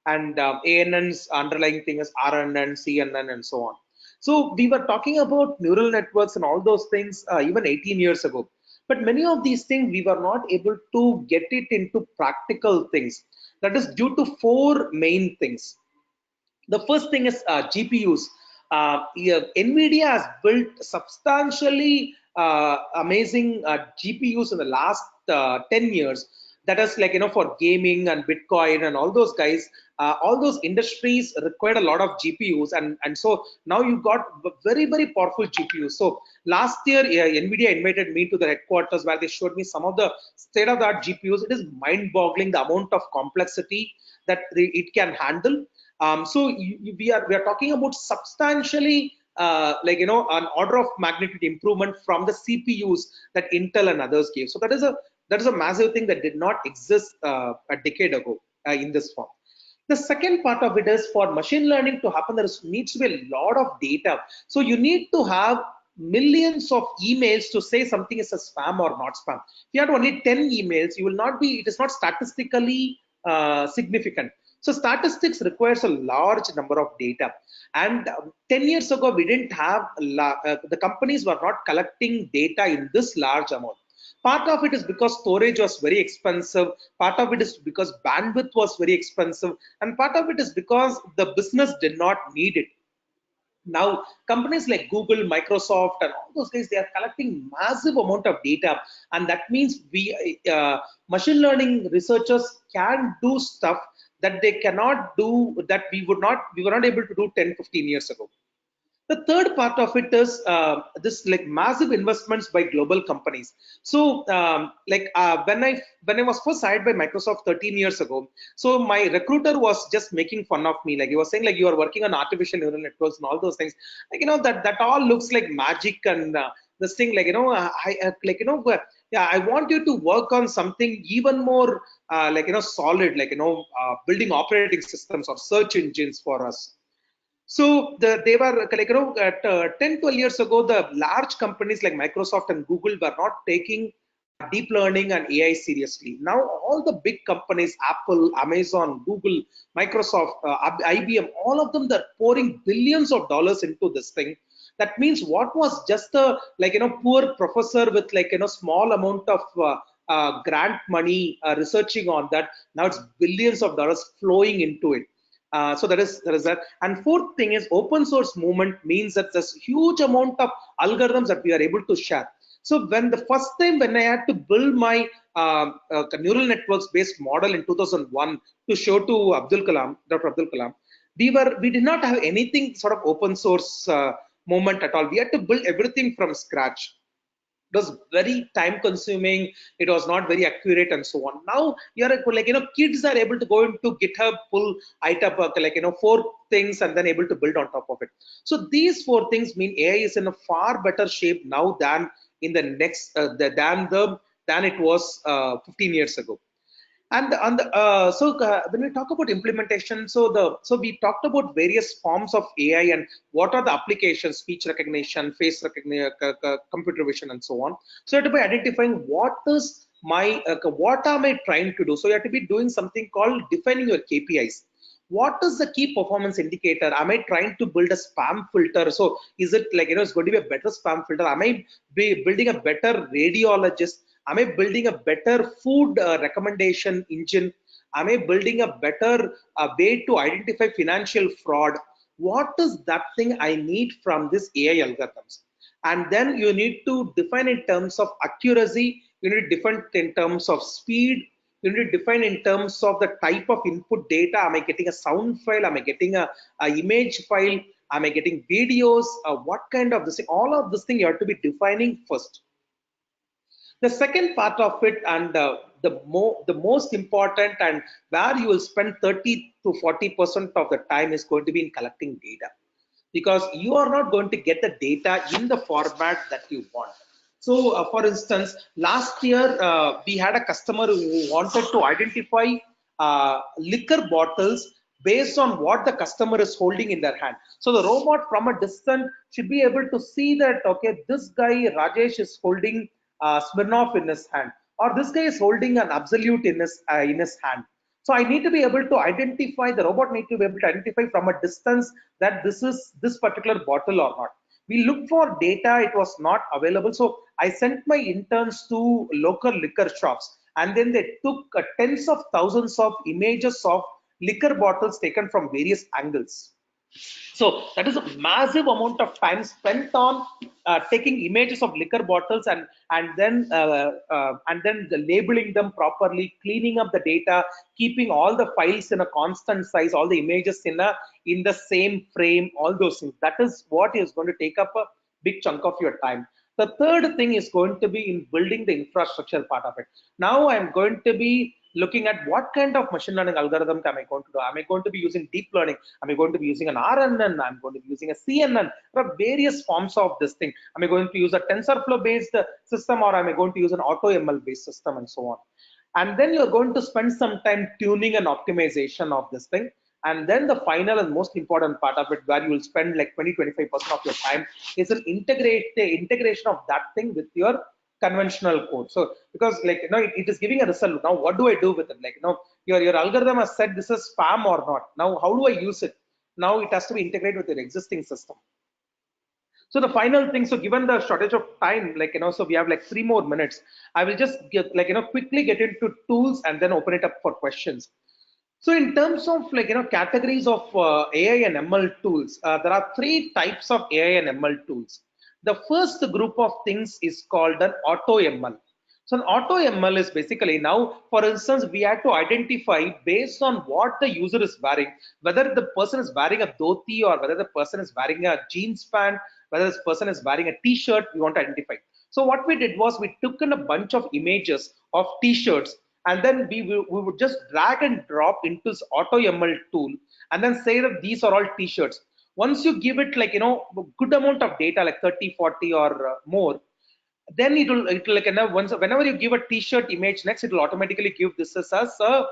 And ANN's underlying thing is RNN, CNN, and so on. So we were talking about neural networks and all those things even 18 years ago. But many of these things, we were not able to get it into practical things. That is due to four main things. The first thing is GPUs. Yeah, NVIDIA has built substantially amazing GPUs in the last 10 years. That is like, for gaming and Bitcoin and all those guys, all those industries required a lot of GPUs. And so now you got very, very powerful GPUs. So last year, NVIDIA invited me to the headquarters where they showed me some of the state-of-the-art GPUs. It is mind-boggling the amount of complexity that it can handle. So we are talking about substantially an order of magnitude improvement from the CPUs that Intel and others gave. So that is a massive thing that did not exist a decade ago in this form. The second part of it is, for machine learning to happen, there needs to be a lot of data. So you need to have millions of emails to say something is a spam or not spam. If you have only 10 emails, it is not statistically significant. So statistics requires a large number of data. And 10 years ago, we didn't have, the companies were not collecting data in this large amount. Part of it is because storage was very expensive. Part of it is because bandwidth was very expensive. And part of it is because the business did not need it. Now companies like Google, Microsoft, and all those guys, they are collecting massive amount of data, and that means machine learning researchers can do stuff that they cannot do, that we were not able to do 10-15 years ago. The third part of it is this like massive investments by global companies. So when I was first hired by Microsoft 13 years ago, so my recruiter was just making fun of me. Like, he was saying, like, you are working on artificial neural networks and all those things. Like, that all looks like magic, and this thing, like, yeah, I want you to work on something even more solid, like, building operating systems or search engines for us. So they were like, 10-12 years ago, the large companies like Microsoft and Google were not taking deep learning and AI seriously. Now all the big companies, Apple, Amazon, Google, Microsoft, IBM, all of them, they're pouring billions of dollars into this thing. That means what was just a poor professor with small amount of grant money researching on that, now it's billions of dollars flowing into it. So there is that. And fourth thing is, open source movement means that there's huge amount of algorithms that we are able to share. So when the first time when I had to build my neural networks based model in 2001 to show to Dr. Abdul Kalam, we did not have anything sort of open source movement at all. We had to build everything from scratch. It was very time consuming, it was not very accurate, and so on. Now you're kids are able to go into GitHub, pull item 4 things and then able to build on top of it. So these 4 things mean AI is in a far better shape now than in the next than it was 15 years ago. And when we talk about implementation, so we talked about various forms of AI and what are the applications: speech recognition, face recognition, computer vision, and so on. So you have to be identifying what am I trying to do. So you have to be doing something called defining your KPIs. What is the key performance indicator? Am I trying to build a spam filter? So is it it's going to be a better spam filter? Am I building a better radiologist? Am I building a better food recommendation engine? Am I building a better way to identify financial fraud? what is that thing I need from this AI algorithms. And then you need to define in terms of accuracy, you need to define in terms of speed, you need to define in terms of the type of input data. Am I getting a sound file? Am I getting a image file? Am I getting videos? What kind of this? All of this thing you have to be defining first. The second part of it, and the most important, and where you will spend 30 to 40% of the time, is going to be in collecting data, because you are not going to get the data in the format that you want. So, for instance, last year we had a customer who wanted to identify liquor bottles based on what the customer is holding in their hand. So the robot from a distance should be able to see that, okay, this guy Rajesh is holding Smirnoff in his hand, or this guy is holding an Absolute in his hand. So I need to be able to identify, the robot need to be able to identify from a distance that this is this particular bottle or not. We looked for data, it was not available. So I sent my interns to local liquor shops, and then they took tens of thousands of images of liquor bottles taken from various angles. So that is a massive amount of time spent on taking images of liquor bottles, and then labeling them properly, cleaning up the data, keeping all the files in a constant size, all the images in the same frame, all those things. That is what is going to take up a big chunk of your time. The third thing is going to be in building the infrastructure part of it. Now I'm going to be looking at what kind of machine learning algorithm am I going to do. Am I going to be using deep learning? Am I going to be using an RNN? I'm going to be using a CNN. There are various forms of this thing. Am I going to use a TensorFlow based system, or am I going to use an AutoML based system, and so on. And then you're going to spend some time tuning and optimization of this thing. And then the final and most important part of it, where you will spend like 20-25% of your time, is an integration of that thing with your conventional code. So because, like, it is giving a result. Now what do I do with it? Like, your algorithm has said this is spam or not. Now how do I use it? Now it has to be integrated with your existing system. So the final thing, so given the shortage of time, like, so we have like 3 more minutes. I will just get, like, quickly get into tools and then open it up for questions. So in terms of, like, categories of AI and ML tools, there are 3 types of AI and ML tools. The first group of things is called an auto ML. So an auto ML is basically, now, for instance, we have to identify based on what the user is wearing, whether the person is wearing a dhoti or whether the person is wearing a jeans pant, whether this person is wearing a t-shirt, we want to identify. So what we did was we took in a bunch of images of t-shirts, and then we would just drag and drop into this auto ML tool, and then say that these are all t-shirts. Once you give it, like, a good amount of data, like 30, 40 or more, then it will like, once, whenever you give a t-shirt image, next it will automatically give this as a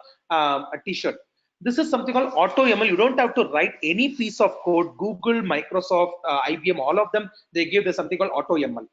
t-shirt. This is something called auto ML. You don't have to write any piece of code. Google, Microsoft, IBM, all of them, they give this something called auto ML.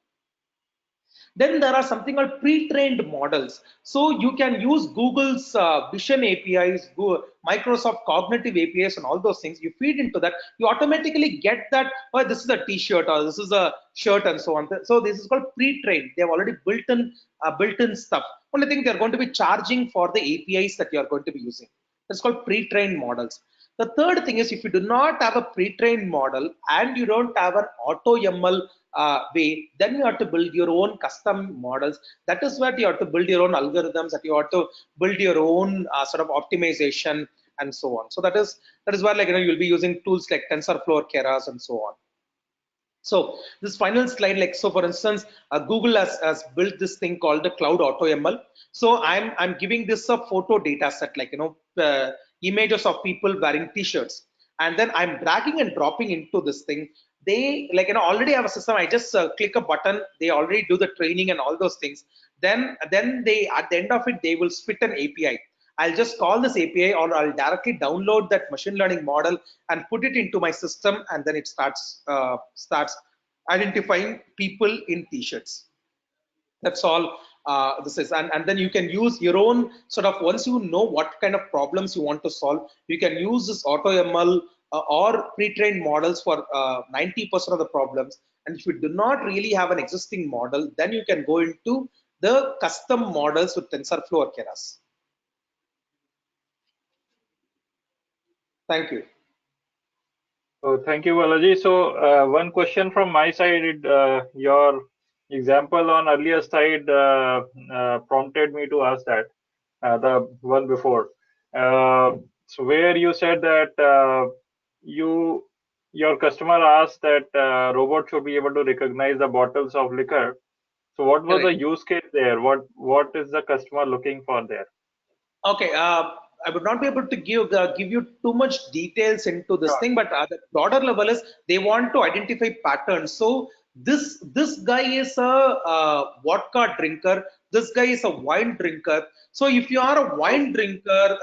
Then there are something called pre-trained models. So you can use Google's Vision APIs, Google, Microsoft Cognitive APIs, and all those things. You feed into that, you automatically get that, oh, this is a t-shirt or this is a shirt, and so on. So this is called pre-trained. They have already built-in stuff. Only thing, they're going to be charging for the APIs that you're going to be using. That's called pre-trained models. The third thing is, if you do not have a pre-trained model and you don't have an auto ML way, then you have to build your own custom models. That is where you have to build your own algorithms, that you have to build your own sort of optimization, and so on. So that is where, like, you'll be using tools like TensorFlow, Keras, and so on. So this final slide, like, so for instance, Google has built this thing called the Cloud Auto ML. So I'm giving this a photo data set, like, images of people wearing t-shirts, and then I'm dragging and dropping into this thing. They, like, already have a system. I just click a button, they already do the training and all those things. Then they, at the end of it, they will spit an API. I'll just call this API, or I'll directly download that machine learning model and put it into my system, and then it starts identifying people in t-shirts. That's all this is. And then you can use your own sort of, once you know what kind of problems you want to solve, you can use this auto ML or pre-trained models for 90% of the problems. And if you do not really have an existing model, then you can go into the custom models with TensorFlow or Keras. Thank you. So thank you, Balaji. So one question from my side. Your example on earlier slide prompted me to ask that the one before. So where you said that you your customer asked that robot should be able to recognize the bottles of liquor. So what was the Correct. use case there? What is the customer looking for there? Okay, I would not be able to give you too much details into this Sure. thing, but the broader level is they want to identify patterns. So this guy is a vodka drinker. This guy is a wine drinker. So if you are a wine drinker,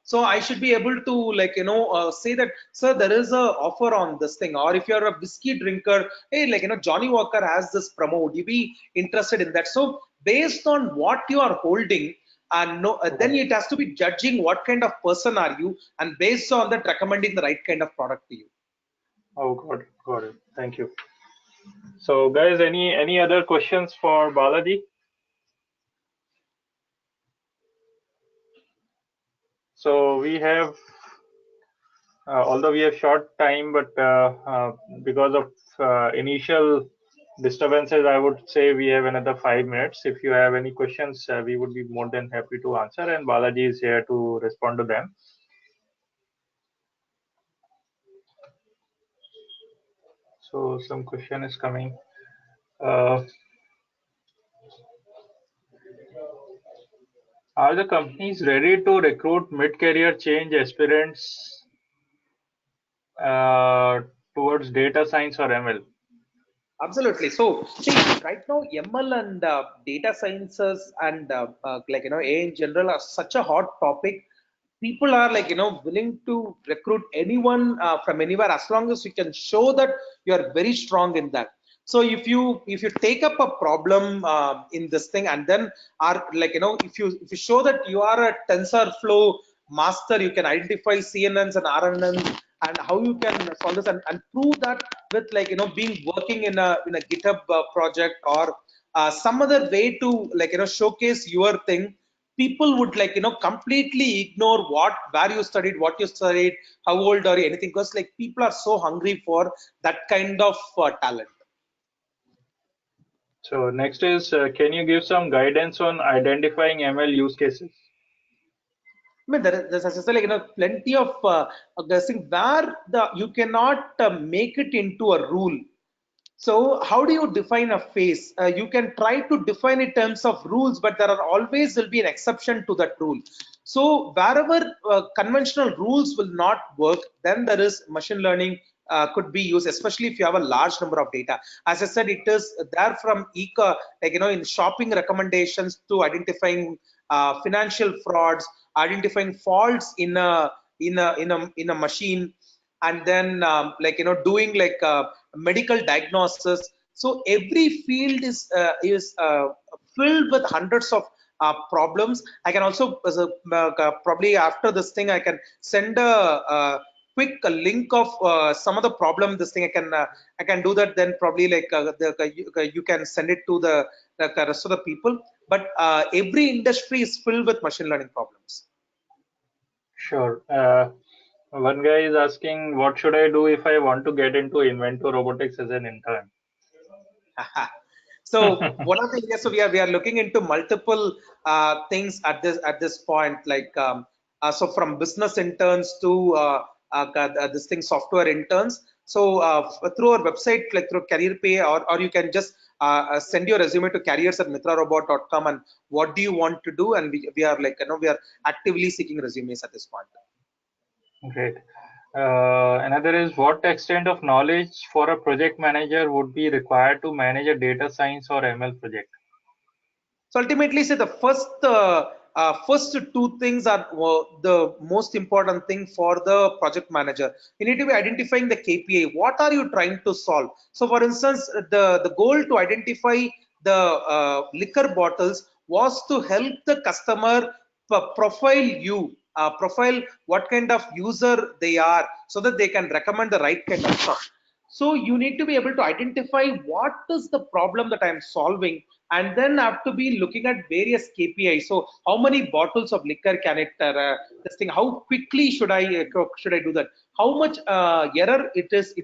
so I should be able to say that, sir, there is a offer on this thing. Or if you are a whiskey drinker, hey, Johnny Walker has this promo. Would you be interested in that? So based on what you are holding, and no, then Okay. it has to be judging what kind of person are you, and based on that recommending the right kind of product to you. Oh, got it. Got it. Thank you. So guys, any other questions for Balaji? So we have, although we have short time, but because of initial disturbances, I would say we have another 5 minutes. If you have any questions, we would be more than happy to answer, and Balaji is here to respond to them. So some question is coming. Uh, are the companies ready to recruit mid-career change aspirants uh, towards data science or ML? Absolutely. So, see, right now, ML and data sciences and AI in general are such a hot topic. People are willing to recruit anyone from anywhere as long as you can show that you are very strong in that. So if you take up a problem in this thing, and then are if you show that you are a TensorFlow master, you can identify CNNs and RNNs, and how you can solve this, and prove that with being working in a GitHub project, or some other way to showcase your thing. People would completely ignore where you studied, what you studied, how old are you, anything, because people are so hungry for that kind of talent. So next is, can you give some guidance on identifying ML use cases? I mean, there's as I said, plenty of guessing where you cannot make it into a rule. So how do you define a phase? You can try to define in terms of rules, but there are always will be an exception to that rule. So wherever conventional rules will not work, then there is machine learning could be used, especially if you have a large number of data. As I said, it is there from in shopping recommendations to identifying financial frauds, identifying faults in a machine, and then doing medical diagnosis. So every field is filled with hundreds of problems. I can also probably after this thing I can send a quick link of some of the problem. This thing I can do that, then probably you can send it to the rest of the people. But every industry is filled with machine learning problems. Sure. One guy is asking, what should I do if I want to get into Inventor Robotics as an intern? So one of the areas, so we are looking into multiple things at this point, so from business interns to this thing software interns. So through our website, like through career pay, or you can just send your resume to careers@mitrarobot.com, and what do you want to do, and we are we are actively seeking resumes at this point. Great. Another is, what extent of knowledge for a project manager would be required to manage a data science or ML project? So ultimately, say the first two things are the most important thing for the project manager. You need to be identifying the KPI. What are you trying to solve? So, for instance, the goal to identify the liquor bottles was to help the customer profile what kind of user they are, so that they can recommend the right kind of stuff. So you need to be able to identify what is the problem that I'm solving, and then have to be looking at various KPIs. So how many bottles of liquor can it this thing? How quickly should I do that? How much error it is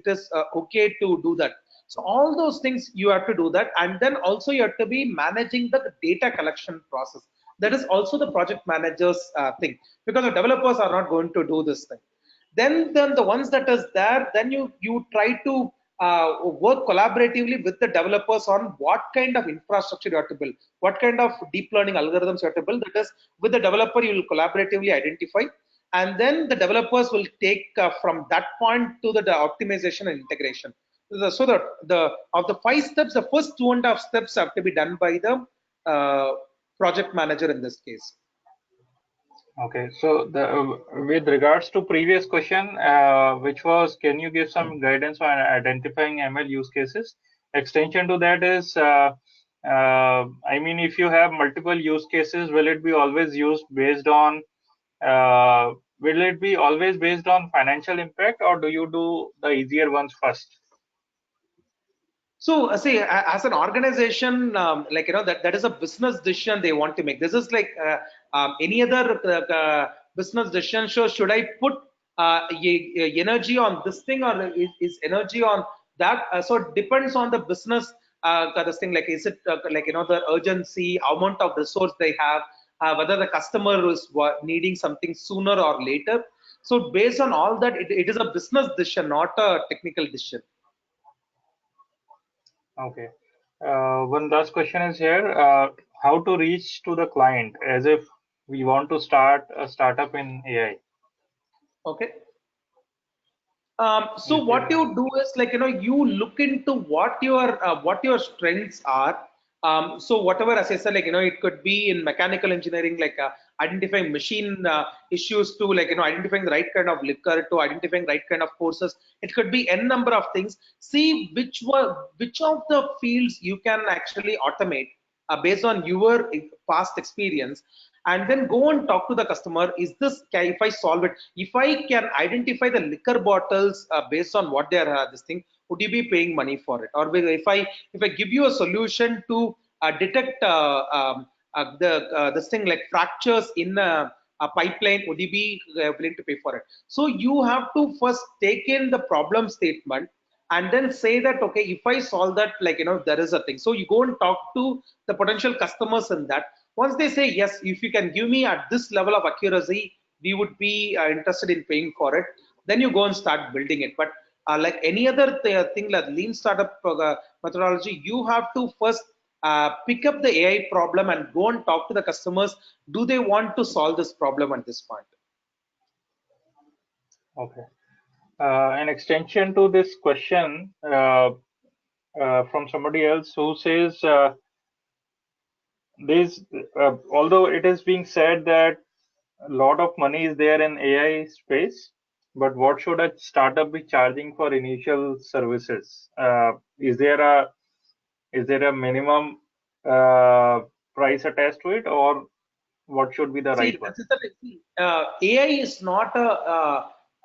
okay to do that? So all those things you have to do that, and then also you have to be managing the data collection process. That is also the project manager's thing, because the developers are not going to do this thing. Then the ones that is there, then you try to work collaboratively with the developers on what kind of infrastructure you have to build, what kind of deep learning algorithms you have to build. That is, with the developer you will collaboratively identify, and then the developers will take from that point to the optimization and integration. So the of the 5 steps, the first 2.5 steps have to be done by the project manager in this case. Okay, so with regards to previous question, which was, can you give some guidance on identifying ML use cases? Extension to that is, I mean, if you have multiple use cases, will it be always used based on, will it be always based on financial impact, or do you do the easier ones first? So, see, as an organization, like that is a business decision they want to make. This is like any other business decision. So, should I put energy on this thing, or is energy on that? So, it depends on the business. This thing, like, is it like the urgency, amount of resource they have, whether the customer is needing something sooner or later. So, based on all that, it is a business decision, not a technical decision. Okay. One last question is here, how to reach to the client as if we want to start a startup in AI? Okay. So Is what there? you do is, like, you look into what your strengths are. So whatever, as I said, like, it could be in mechanical engineering, like identifying machine issues, to, like, identifying the right kind of liquor, to identifying right kind of courses. It could be n number of things. See which of the fields you can actually automate based on your past experience, and then go and talk to the customer. Is this, if I solve it, if I can identify the liquor bottles based on what they are this thing, would you be paying money for it? Or if I give you a solution to detect the this thing, like fractures in a pipeline, would you be willing to pay for it? So you have to first take in the problem statement, and then say that, okay, if I solve that, like, there is a thing. So you go and talk to the potential customers in that. Once they say yes, if you can give me at this level of accuracy, we would be interested in paying for it. Then you go and start building it. But like any other thing, like lean startup methodology, you have to first pick up the AI problem and go and talk to the customers. Do they want to solve this problem at this point? Okay. An extension to this question from somebody else who says, although it is being said that a lot of money is there in AI space, but what should a startup be charging for initial services? Is there a minimum price attached to it, or what should be the right See, one? AI is not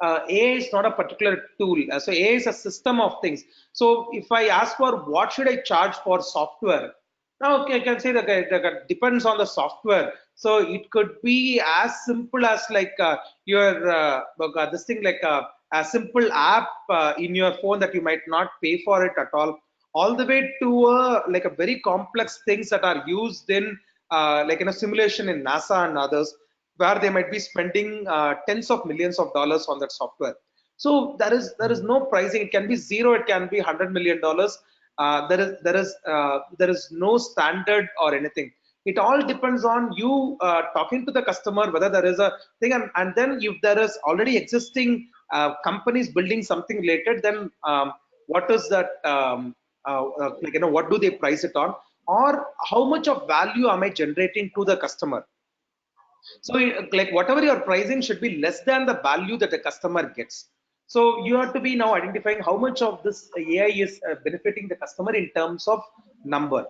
AI is not a particular tool. So AI is a system of things. So if I ask for what should I charge for software, now, okay, I can say that depends on the software. So it could be as simple as, like, your this thing, like a simple app in your phone that you might not pay for it at all the way to like a very complex things that are used in like, simulation in NASA and others, where they might be spending tens of millions of dollars on that software. So there is no pricing. It can be zero, it can be $100 million. There is no standard or anything. It all depends on you talking to the customer, whether there is a thing, and then if there is already existing companies building something related, then what is that like, what do they price it on, or how much of value am I generating to the customer? So like, whatever your pricing should be less than the value that the customer gets. So you have to be now identifying how much of this AI is benefiting the customer in terms of number.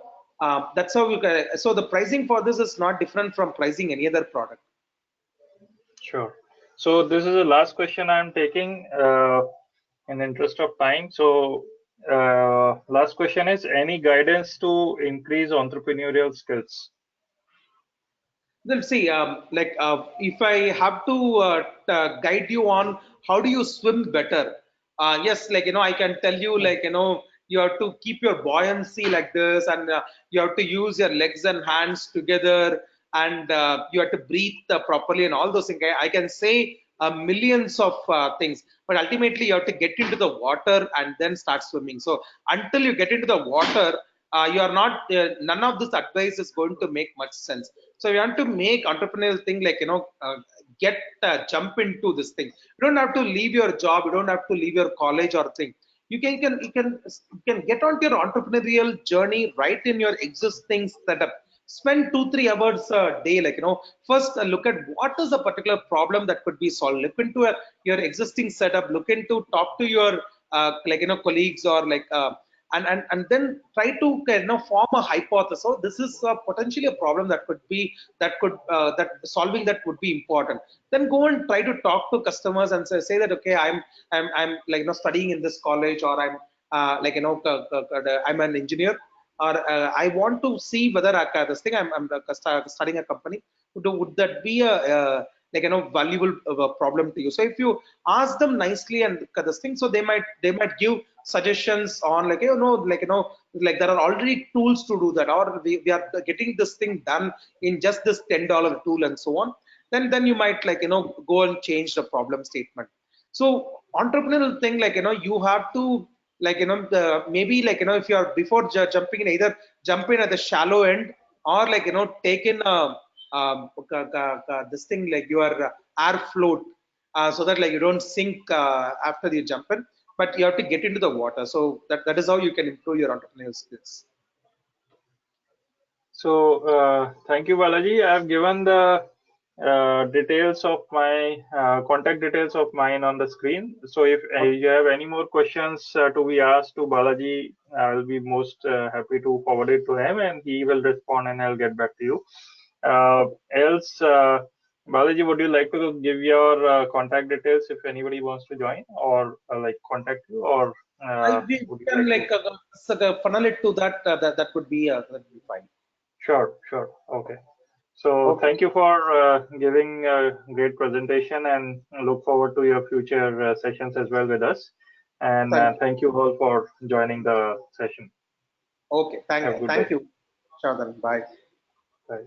That's how you can. So the pricing for this is not different from pricing any other product. Sure. So this is the last question I'm taking. in the interest of time. So last question is, any guidance to increase entrepreneurial skills? Then see, if I have to guide you on how do you swim better, yes, I can tell you, you have to keep your buoyancy like this, and you have to use your legs and hands together, and you have to breathe properly, and all those things. I can say millions of things, but ultimately you have to get into the water and then start swimming. So until you get into the water, you are not. None of this advice is going to make much sense. So you want to make entrepreneurial thing, get jump into this thing. You don't have to leave your job. You don't have to leave your college or thing. You can get onto your entrepreneurial journey right in your existing setup. Spend 2-3 hours a day, first look at what is a particular problem that could be solved. Look into your existing setup. Look into talk to your colleagues, or and then try to form a hypothesis. So this is potentially a problem that could be, that solving that would be important. Then go and try to talk to customers and say that, okay, I'm studying in this college, or I'm I'm an engineer, or I want to see whether this thing I'm studying a company. Would that be a valuable problem to you? So if you ask them nicely and this thing, so they might give suggestions on, there are already tools to do that, or we are getting this thing done in just this $10 tool and so on. Then you might go and change the problem statement. So entrepreneurial thing, you have to maybe if you are before jumping in, either jump in at the shallow end, or take in this thing like your air float, so that you don't sink after you jump in, but you have to get into the water. So that is how you can improve your entrepreneurial skills. So thank you, Balaji. I have given the details of my contact details of mine on the screen. So if you have any more questions to be asked to Balaji, I will be most happy to forward it to him, and he will respond, and I'll get back to you. Else, Balaji, would you like to give your contact details if anybody wants to join, or contact you, or We would you can like to? funnel it to that. That would be fine. Sure, sure. Okay. So Okay. thank you for giving a great presentation, and look forward to your future sessions as well with us. And Thank you. thank you all for joining the session. Okay. Have a good day. Thank you. Sure, then. Bye. Bye.